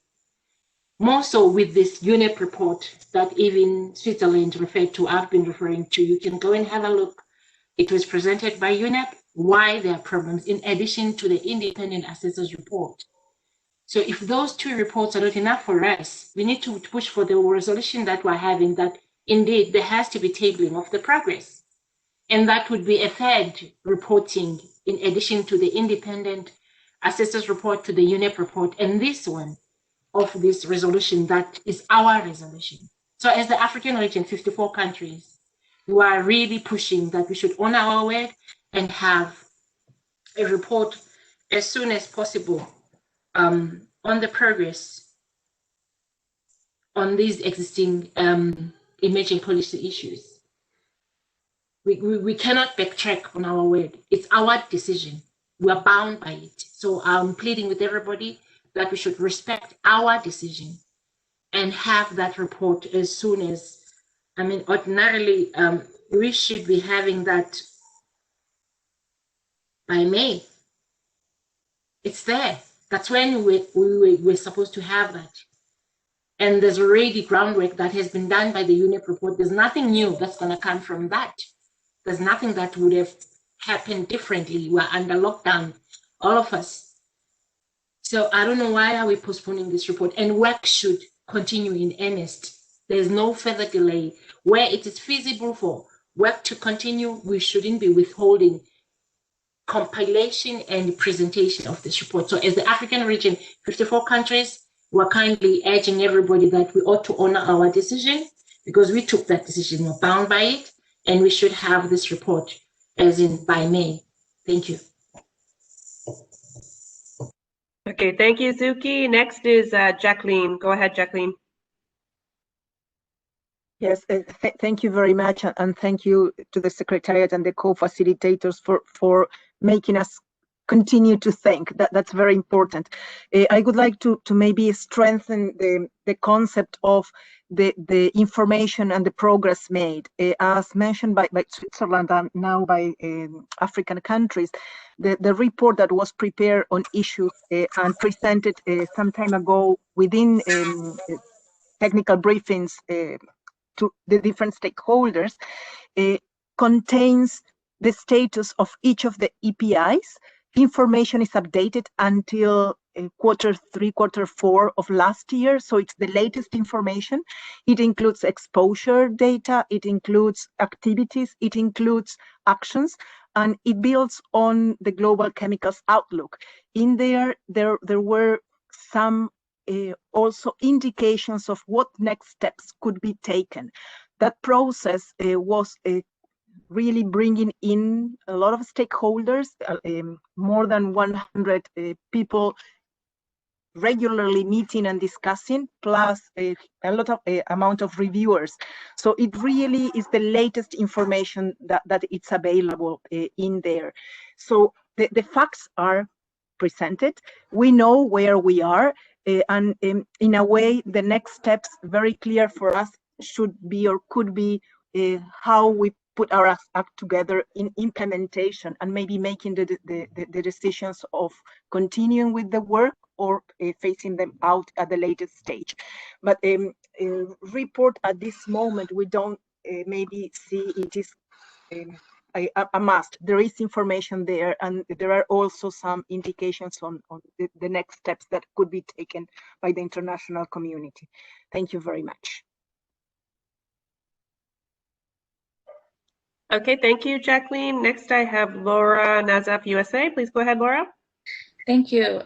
Speaker 15: More so with this UNEP report that even Switzerland referred to, I've been referring to. You can go and have a look. It was presented by UNEP, why there are problems, in addition to the independent assessor's report. So if those two reports are not enough for us, we need to push for the resolution that we're having, that indeed there has to be tabling of the progress. And that would be a third reporting in addition to the independent assessor's report, to the UNEP report, and this one of this resolution that is our resolution. So as the African region, 54 countries, we are really pushing that we should honor our word and have a report as soon as possible on the progress on these existing emerging policy issues. We cannot backtrack on our word. It's our decision. We are bound by it. So I'm pleading with everybody that we should respect our decision and have that report as soon as, I mean, ordinarily, we should be having that by May. It's there. That's when we're supposed to have that. And there's already groundwork that has been done by the UNEP report. There's nothing new that's going to come from that. There's nothing that would have happened differently. We're under lockdown, all of us. So I don't know why are we postponing this report, and work should continue in earnest. There's no further delay. Where it is feasible for work to continue, we shouldn't be withholding compilation and presentation of this report. So as the African region, 54 countries, we're kindly urging everybody that we ought to honor our decision, because we took that decision, we're bound by it, and we should have this report as in by May. Thank you.
Speaker 3: Okay, thank you, Zuki. Next is Jacqueline. Go ahead, Jacqueline.
Speaker 8: Yes, thank you very much, and thank you to the Secretariat and the co-facilitators for making us continue to think. That's very important. I would like to maybe strengthen the concept of the information and the progress made. As mentioned by Switzerland and now by African countries, the report that was prepared on issues and presented some time ago within technical briefings to the different stakeholders contains the status of each of the EPIs. Information is updated until quarter 3, quarter 4 of last year. So it's the latest information. It includes exposure data, it includes activities, it includes actions, and it builds on the global chemicals outlook. In there were some also indications of what next steps could be taken. That process was really bringing in a lot of stakeholders, more than 100 people regularly meeting and discussing, plus a lot of amount of reviewers. So it really is the latest information that it's available in there. So the facts are presented. We know where we are, and in a way, the next steps very clear for us should be or could be how we put our act together in implementation and maybe making the decisions of continuing with the work or phasing them out at the latest stage. But report at this moment, we don't maybe see it is a must. There is information there, and there are also some indications on the next steps that could be taken by the international community. Thank you very much.
Speaker 3: Okay, thank you, Jacqueline. Next, I have Laura Nazaf, USA. Please go ahead, Laura.
Speaker 4: Thank you.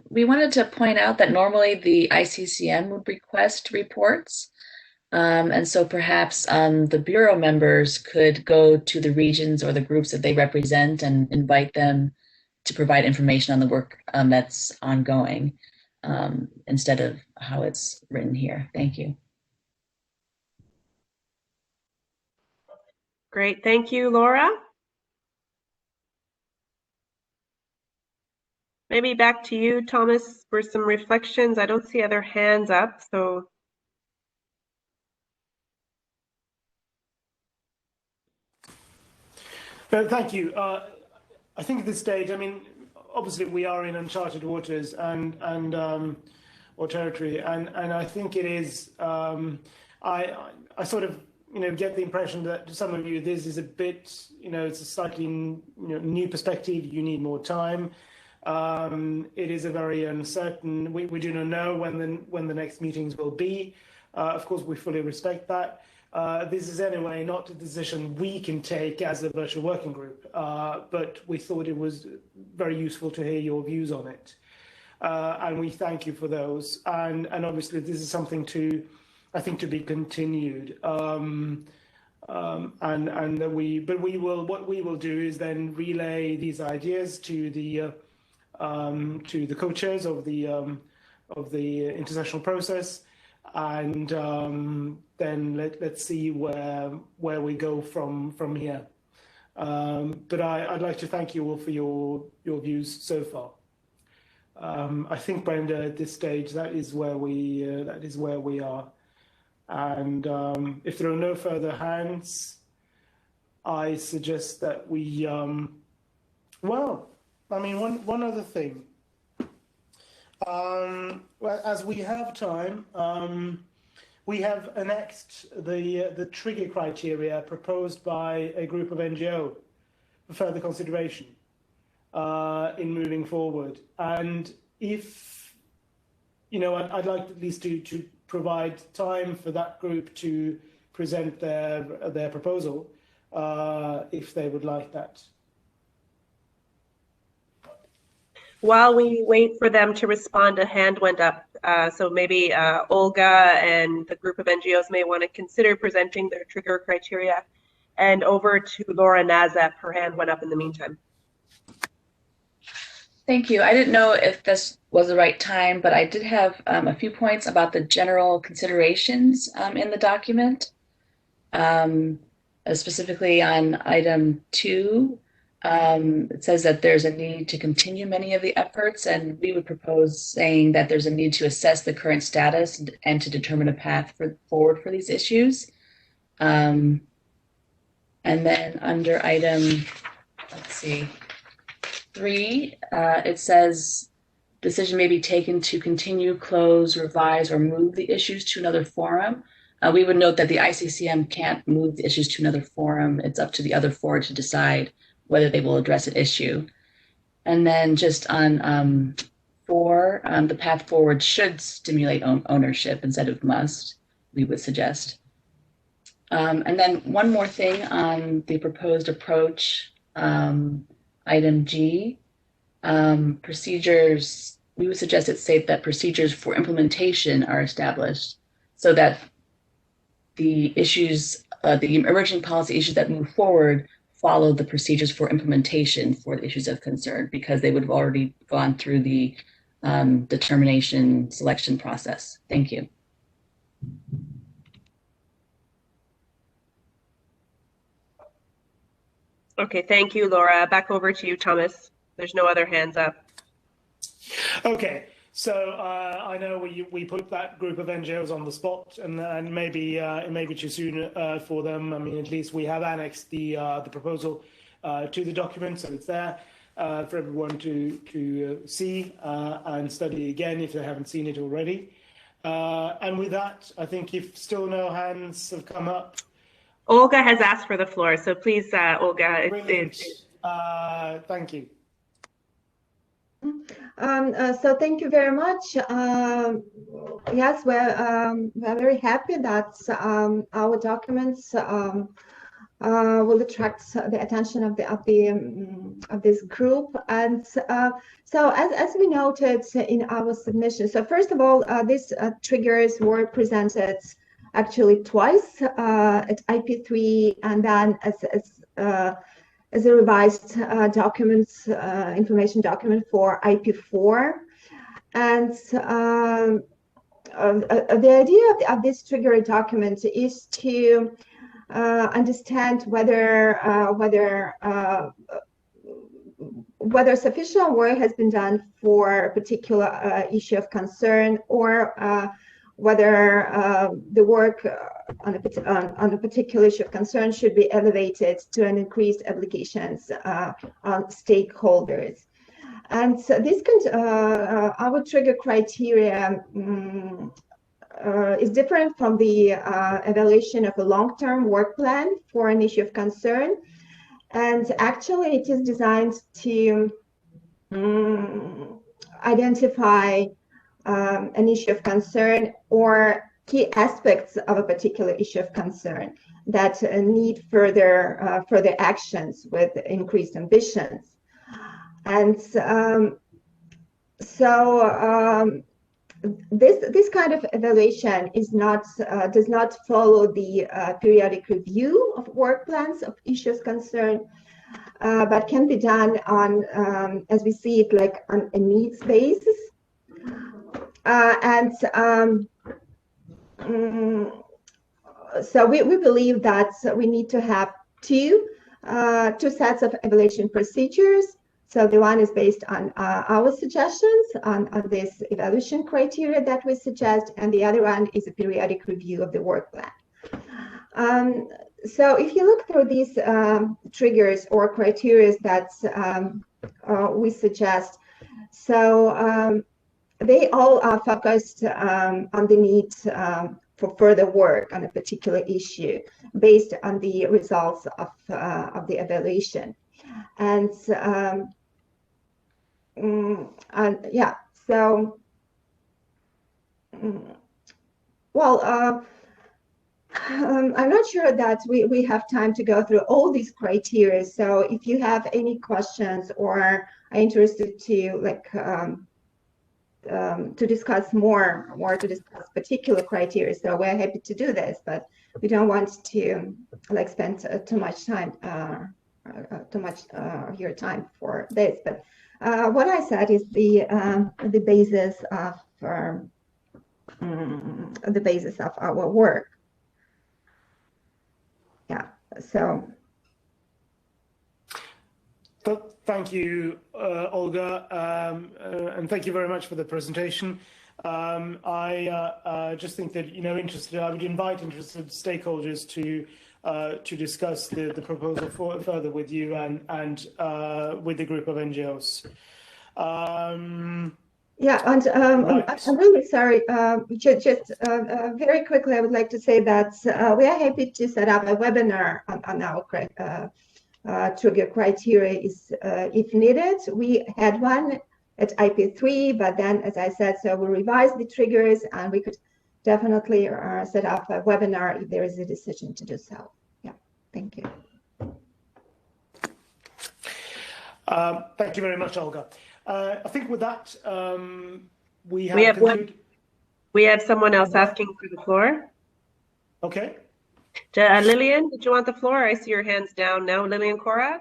Speaker 4: We wanted to point out that normally the ICCN would request reports. And so perhaps the Bureau members could go to the regions or the groups that they represent and invite them to provide information on the work that's ongoing instead of how it's written here. Thank you.
Speaker 3: Great, thank you, Laura. Maybe back to you, Thomas, for some reflections. I don't see other hands up, so.
Speaker 1: Thank you. I think at this stage, I mean, obviously we are in uncharted waters or territory, and I think it is. I sort of get the impression that to some of you this is a bit it's a slightly new perspective. You need more time. It is a very uncertain. We do not know when the next meetings will be. Of course, we fully respect that. This is anyway not a decision we can take as a virtual working group, but we thought it was very useful to hear your views on it. And we thank you for those. And obviously this is something I think to be continued. What we will do is then relay these ideas to the co-chairs of the international process, and then let's see where we go from here. But I'd like to thank you all for your views so far. I think, Brenda, at this stage that is where we are. And if there are no further hands, I suggest that we well, I mean, one other thing. Well, as we have time, we have annexed the trigger criteria proposed by a group of NGO for further consideration in moving forward. And if I'd like at least to provide time for that group to present their proposal, if they would like that.
Speaker 3: While we wait for them to respond, a hand went up. So maybe Olga and the group of NGOs may want to consider presenting their trigger criteria. And over to Laura Nazap, her hand went up in the meantime.
Speaker 4: Thank you. I didn't know if this was the right time, but I did have a few points about the general considerations in the document, specifically on item 2. It says that there's a need to continue many of the efforts, and we would propose saying that there's a need to assess the current status and to determine a path forward for these issues. And then under item, let's see, 3, it says decision may be taken to continue, close, revise, or move the issues to another forum. We would note that the ICCM can't move the issues to another forum. It's up to the other 4 to decide whether they will address an issue. And then just on 4, the path forward should stimulate ownership instead of must, we would suggest. And then one more thing on the proposed approach, item G, procedures, we would suggest it state that procedures for implementation are established so that the issues, the emerging policy issues that move forward follow the procedures for implementation for the issues of concern, because they would have already gone through the determination selection process. Thank you.
Speaker 3: Okay, thank you, Laura. Back over to you, Thomas. There's no other hands up.
Speaker 1: Okay, so I know we put that group of NGOs on the spot, and maybe it may be too soon for them. I mean, at least we have annexed the proposal to the document, so it's there for everyone to see and study again if they haven't seen it already. And with that, I think if still no hands have come up.
Speaker 3: Olga has asked for the floor, so please, Olga.
Speaker 1: Thank you.
Speaker 18: So thank you very much. Yes, we're very happy that our documents will attract the attention of this group. And so as we noted in our submission, so first of all, these triggers were presented actually twice at IP3 and then as a revised information document for IP4. And the idea of this trigger document is to understand whether sufficient work has been done for a particular issue of concern, or whether the work on a particular issue of concern should be elevated to an increased obligations on stakeholders. And so this our trigger criteria is different from the evaluation of a long-term work plan for an issue of concern. And actually, it is designed to identify an issue of concern or key aspects of a particular issue of concern that need further actions with increased ambitions. And this kind of evaluation is not does not follow the periodic review of work plans of issues concern, but can be done on, as we see it, like on a needs basis. So we believe that we need to have two sets of evaluation procedures. So the one is based on our suggestions on this evaluation criteria that we suggest, and the other one is a periodic review of the work plan. So if you look through these triggers or criteria that we suggest, so they all are focused on the need for further work on a particular issue based on the results of the evaluation. And yeah, so well, I'm not sure that we have time to go through all these criteria. So if you have any questions or are interested to to discuss more to discuss particular criteria, so we're happy to do this, but we don't want to spend too much time of your time for this. But what I said is the basis of our work. Yeah. So.
Speaker 1: Thank you, Olga, and thank you very much for the presentation. I just think that I would invite interested stakeholders to discuss the proposal further with you and with the group of NGOs.
Speaker 18: Yeah, and right. I'm really sorry. Just very quickly, I would like to say that we are happy to set up a webinar on our trigger criteria if needed. We had one at IP3, but then, as I said, so we revised the triggers, and we could definitely set up a webinar if there is a decision to do so. Yeah, thank you.
Speaker 1: Thank you very much, Olga. I think with that, we
Speaker 3: have someone else asking for the floor.
Speaker 1: Okay.
Speaker 3: Lillian, did you want the floor? I see your hands down now. Lillian Cora?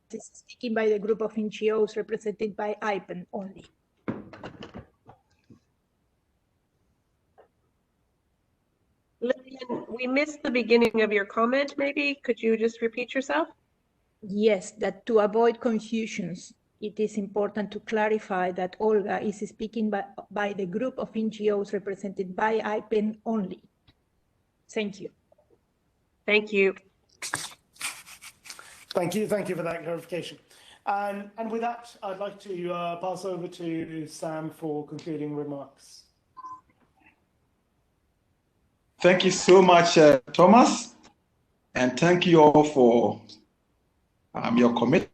Speaker 9: This is speaking by the group of NGOs represented by IPEN only.
Speaker 3: Lillian, we missed the beginning of your comment, maybe. Could you just repeat yourself?
Speaker 9: Yes, that to avoid confusions, it is important to clarify that Olga is speaking by the group of NGOs represented by IPEN only. Thank you.
Speaker 3: Thank you.
Speaker 1: Thank you for that clarification. And with that, I'd like to pass over to Sam for concluding remarks.
Speaker 2: Thank you so much, Thomas, and thank you all for your commitment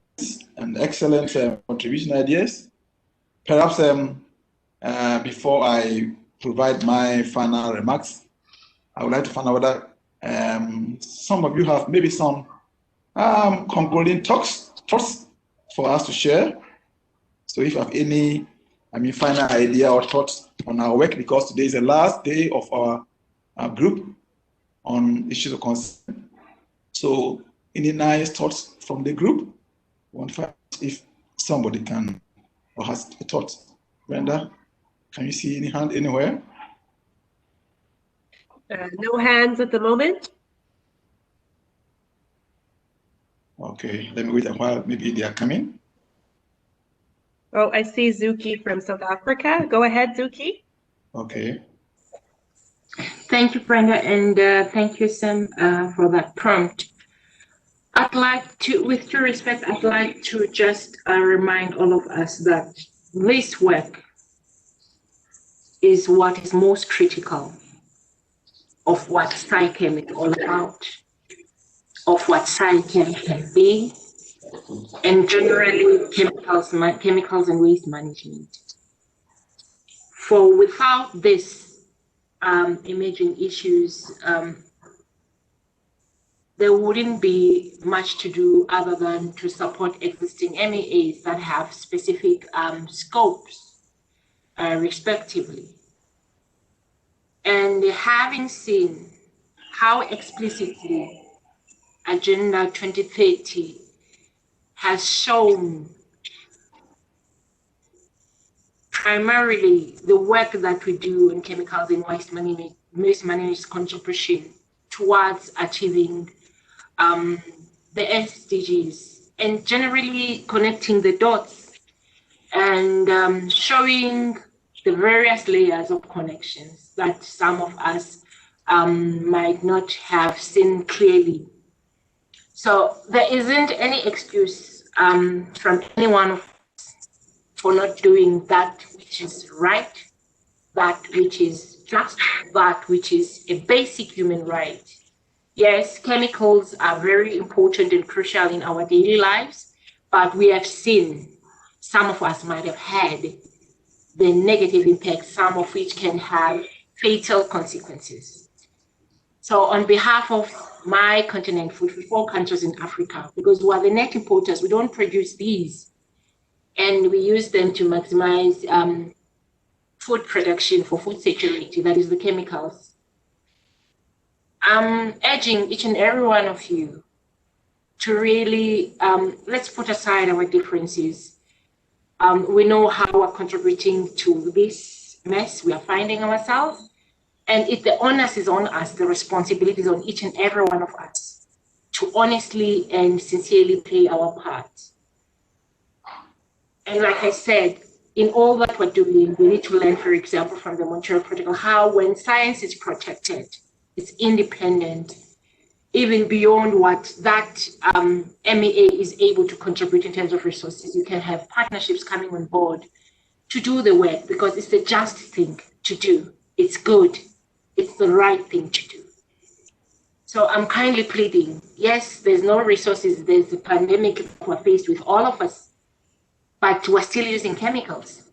Speaker 2: and excellent contribution ideas. Perhaps before I provide my final remarks, I would like to find out whether some of you have maybe some concluding thoughts for us to share. So if you have any, final idea or thoughts on our work, because today is the last day of our group on issues of concern. So any nice thoughts from the group? If somebody can or has a thought. Brenda, can you see any hand anywhere?
Speaker 3: No hands at the moment.
Speaker 2: Okay, let me wait a while. Maybe they are coming.
Speaker 3: Oh, I see Zuki from South Africa. Go ahead, Zuki.
Speaker 2: Okay.
Speaker 15: Thank you, Brenda, and thank you, Sam, for that prompt. I'd like to, with due respect, I'd like to just remind all of us that this work is what is most critical of what SciChem is all about, of what SciChem can be, and generally chemicals and waste management. For without this emerging issues, there wouldn't be much to do other than to support existing MEAs that have specific scopes, respectively. And having seen how explicitly Agenda 2030 has shown primarily the work that we do in chemicals and waste management contribution towards achieving the SDGs, and generally connecting the dots and showing the various layers of connections that some of us might not have seen clearly. So there isn't any excuse from any one of us for not doing that which is right, that which is just, that which is a basic human right. Yes, chemicals are very important and crucial in our daily lives, but we have seen, some of us might have had the negative impact, some of which can have fatal consequences. So on behalf of my continent, 44 countries in Africa, because we are the net importers, we don't produce these, and we use them to maximize food production for food security, that is the chemicals. I'm urging each and every one of you to really, let's put aside our differences. We know how we're contributing to this mess we are finding ourselves. And if the onus is on us, the responsibility is on each and every one of us to honestly and sincerely play our part. And like I said, in all that we're doing, we need to learn, for example, from the Montreal Protocol, how when science is protected, it's independent, even beyond what that MEA is able to contribute in terms of resources. You can have partnerships coming on board to do the work because it's the just thing to do. It's good. It's the right thing to do. So I'm kindly pleading, yes, there's no resources. There's a pandemic we're faced with, all of us, but we're still using chemicals.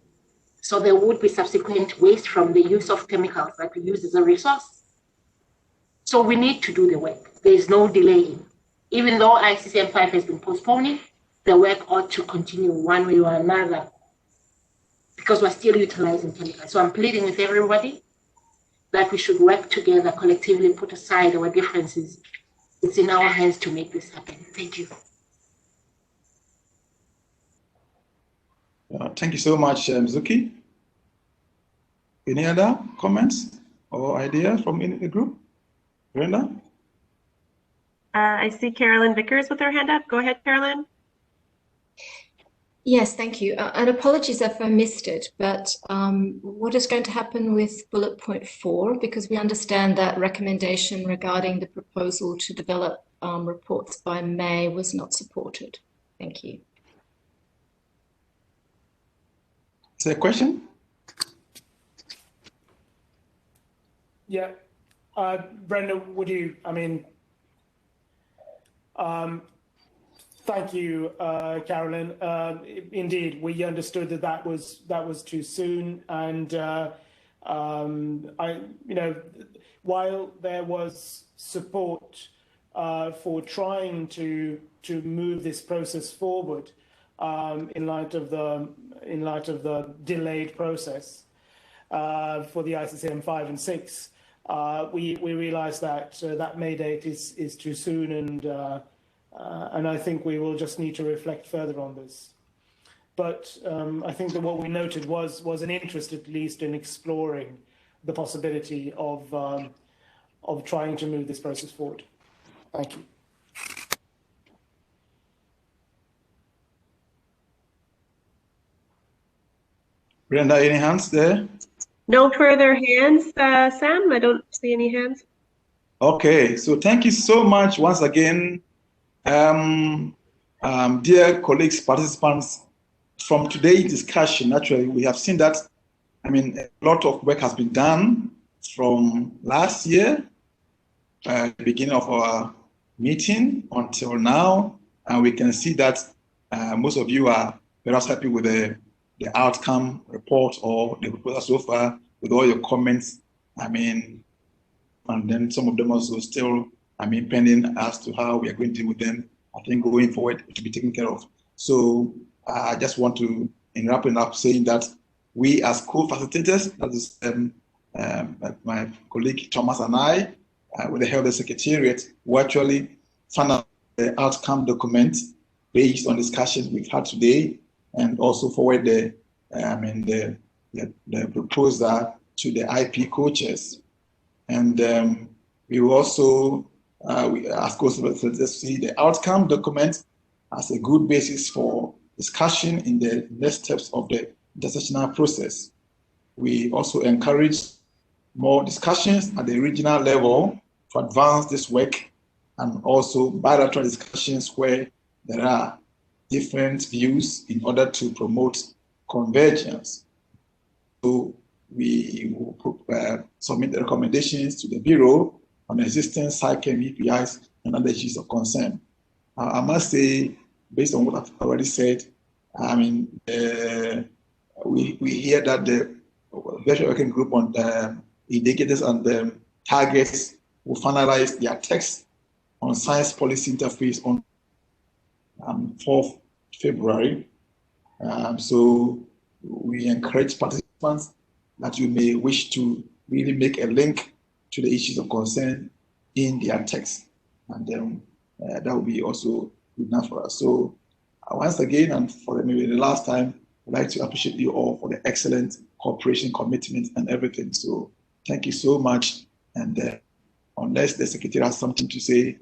Speaker 15: So there would be subsequent waste from the use of chemicals that we use as a resource. So we need to do the work. There is no delaying. Even though ICCM 5 has been postponing, the work ought to continue one way or another because we're still utilizing chemicals. So I'm pleading with everybody that we should work together, collectively put aside our differences. It's in our hands to make this happen. Thank you.
Speaker 2: Thank you so much, Mzuki. Any other comments or ideas from the group? Brenda?
Speaker 3: I see Carolyn Vickers with her hand up. Go ahead, Carolyn.
Speaker 20: Yes, thank you. And apologies if I missed it, but what is going to happen with bullet point 4? Because we understand that recommendation regarding the proposal to develop reports by May was not supported. Thank you.
Speaker 2: Is there a question?
Speaker 1: Yeah. Brenda, would you, thank you, Carolyn. Indeed, we understood that was too soon, and while there was support for trying to move this process forward in light of the delayed process for the ICCM 5 and 6. We realize that that May date is too soon, and I think we will just need to reflect further on this. But I think that what we noted was an interest, at least, in exploring the possibility of trying to move this process forward. Thank you.
Speaker 2: Brenda, any hands there?
Speaker 3: No further hands, Sam. I don't see any hands.
Speaker 2: Okay, so thank you so much once again Dear colleagues, participants, from today's discussion, actually, we have seen that, I mean, a lot of work has been done from last year, beginning of our meeting until now, and we can see that most of you are very happy with the outcome report or the proposal so far, with all your comments. I mean, and then some of them also still, I mean, pending as to how we are going to deal with them. I think going forward to be taken care of. So I just want to, in wrapping up, saying that we as co-facilitators, that is my colleague Thomas and I, with the help of the Secretariat, will actually finalize the outcome document based on discussions we've had today, and also forward the proposal to the IP coaches. And we will also, as co-facilitators, see the outcome document as a good basis for discussion in the next steps of the intersessional process. We also encourage more discussions at the regional level to advance this work, and also bilateral discussions where there are different views in order to promote convergence. So we will submit the recommendations to the Bureau on existing SciChem EPIs and other issues of concern. I must say, based on what I've already said, I mean, we hear that the virtual working group on the indicators and the targets will finalize their text on science policy interface on 4th February. So we encourage participants that you may wish to really make a link to the issues of concern in their text. And then that will be also good enough for us. So once again, and for maybe the last time, I'd like to appreciate you all for the excellent cooperation, commitment, and everything. So thank you so much. And unless the Secretary has something to say,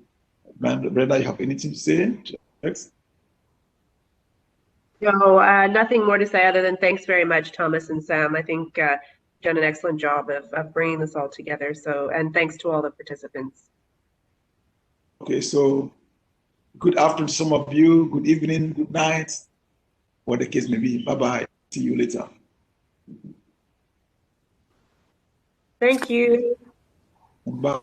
Speaker 2: Brenda, you have anything to say?
Speaker 3: No, nothing more to say other than thanks very much, Thomas and Sam. I think you've done an excellent job of bringing this all together. So, and thanks to all the participants.
Speaker 2: Okay, so good afternoon to some of you, good evening, good night, what the case may be. Bye-bye. See you later.
Speaker 3: Thank you.
Speaker 2: Bye.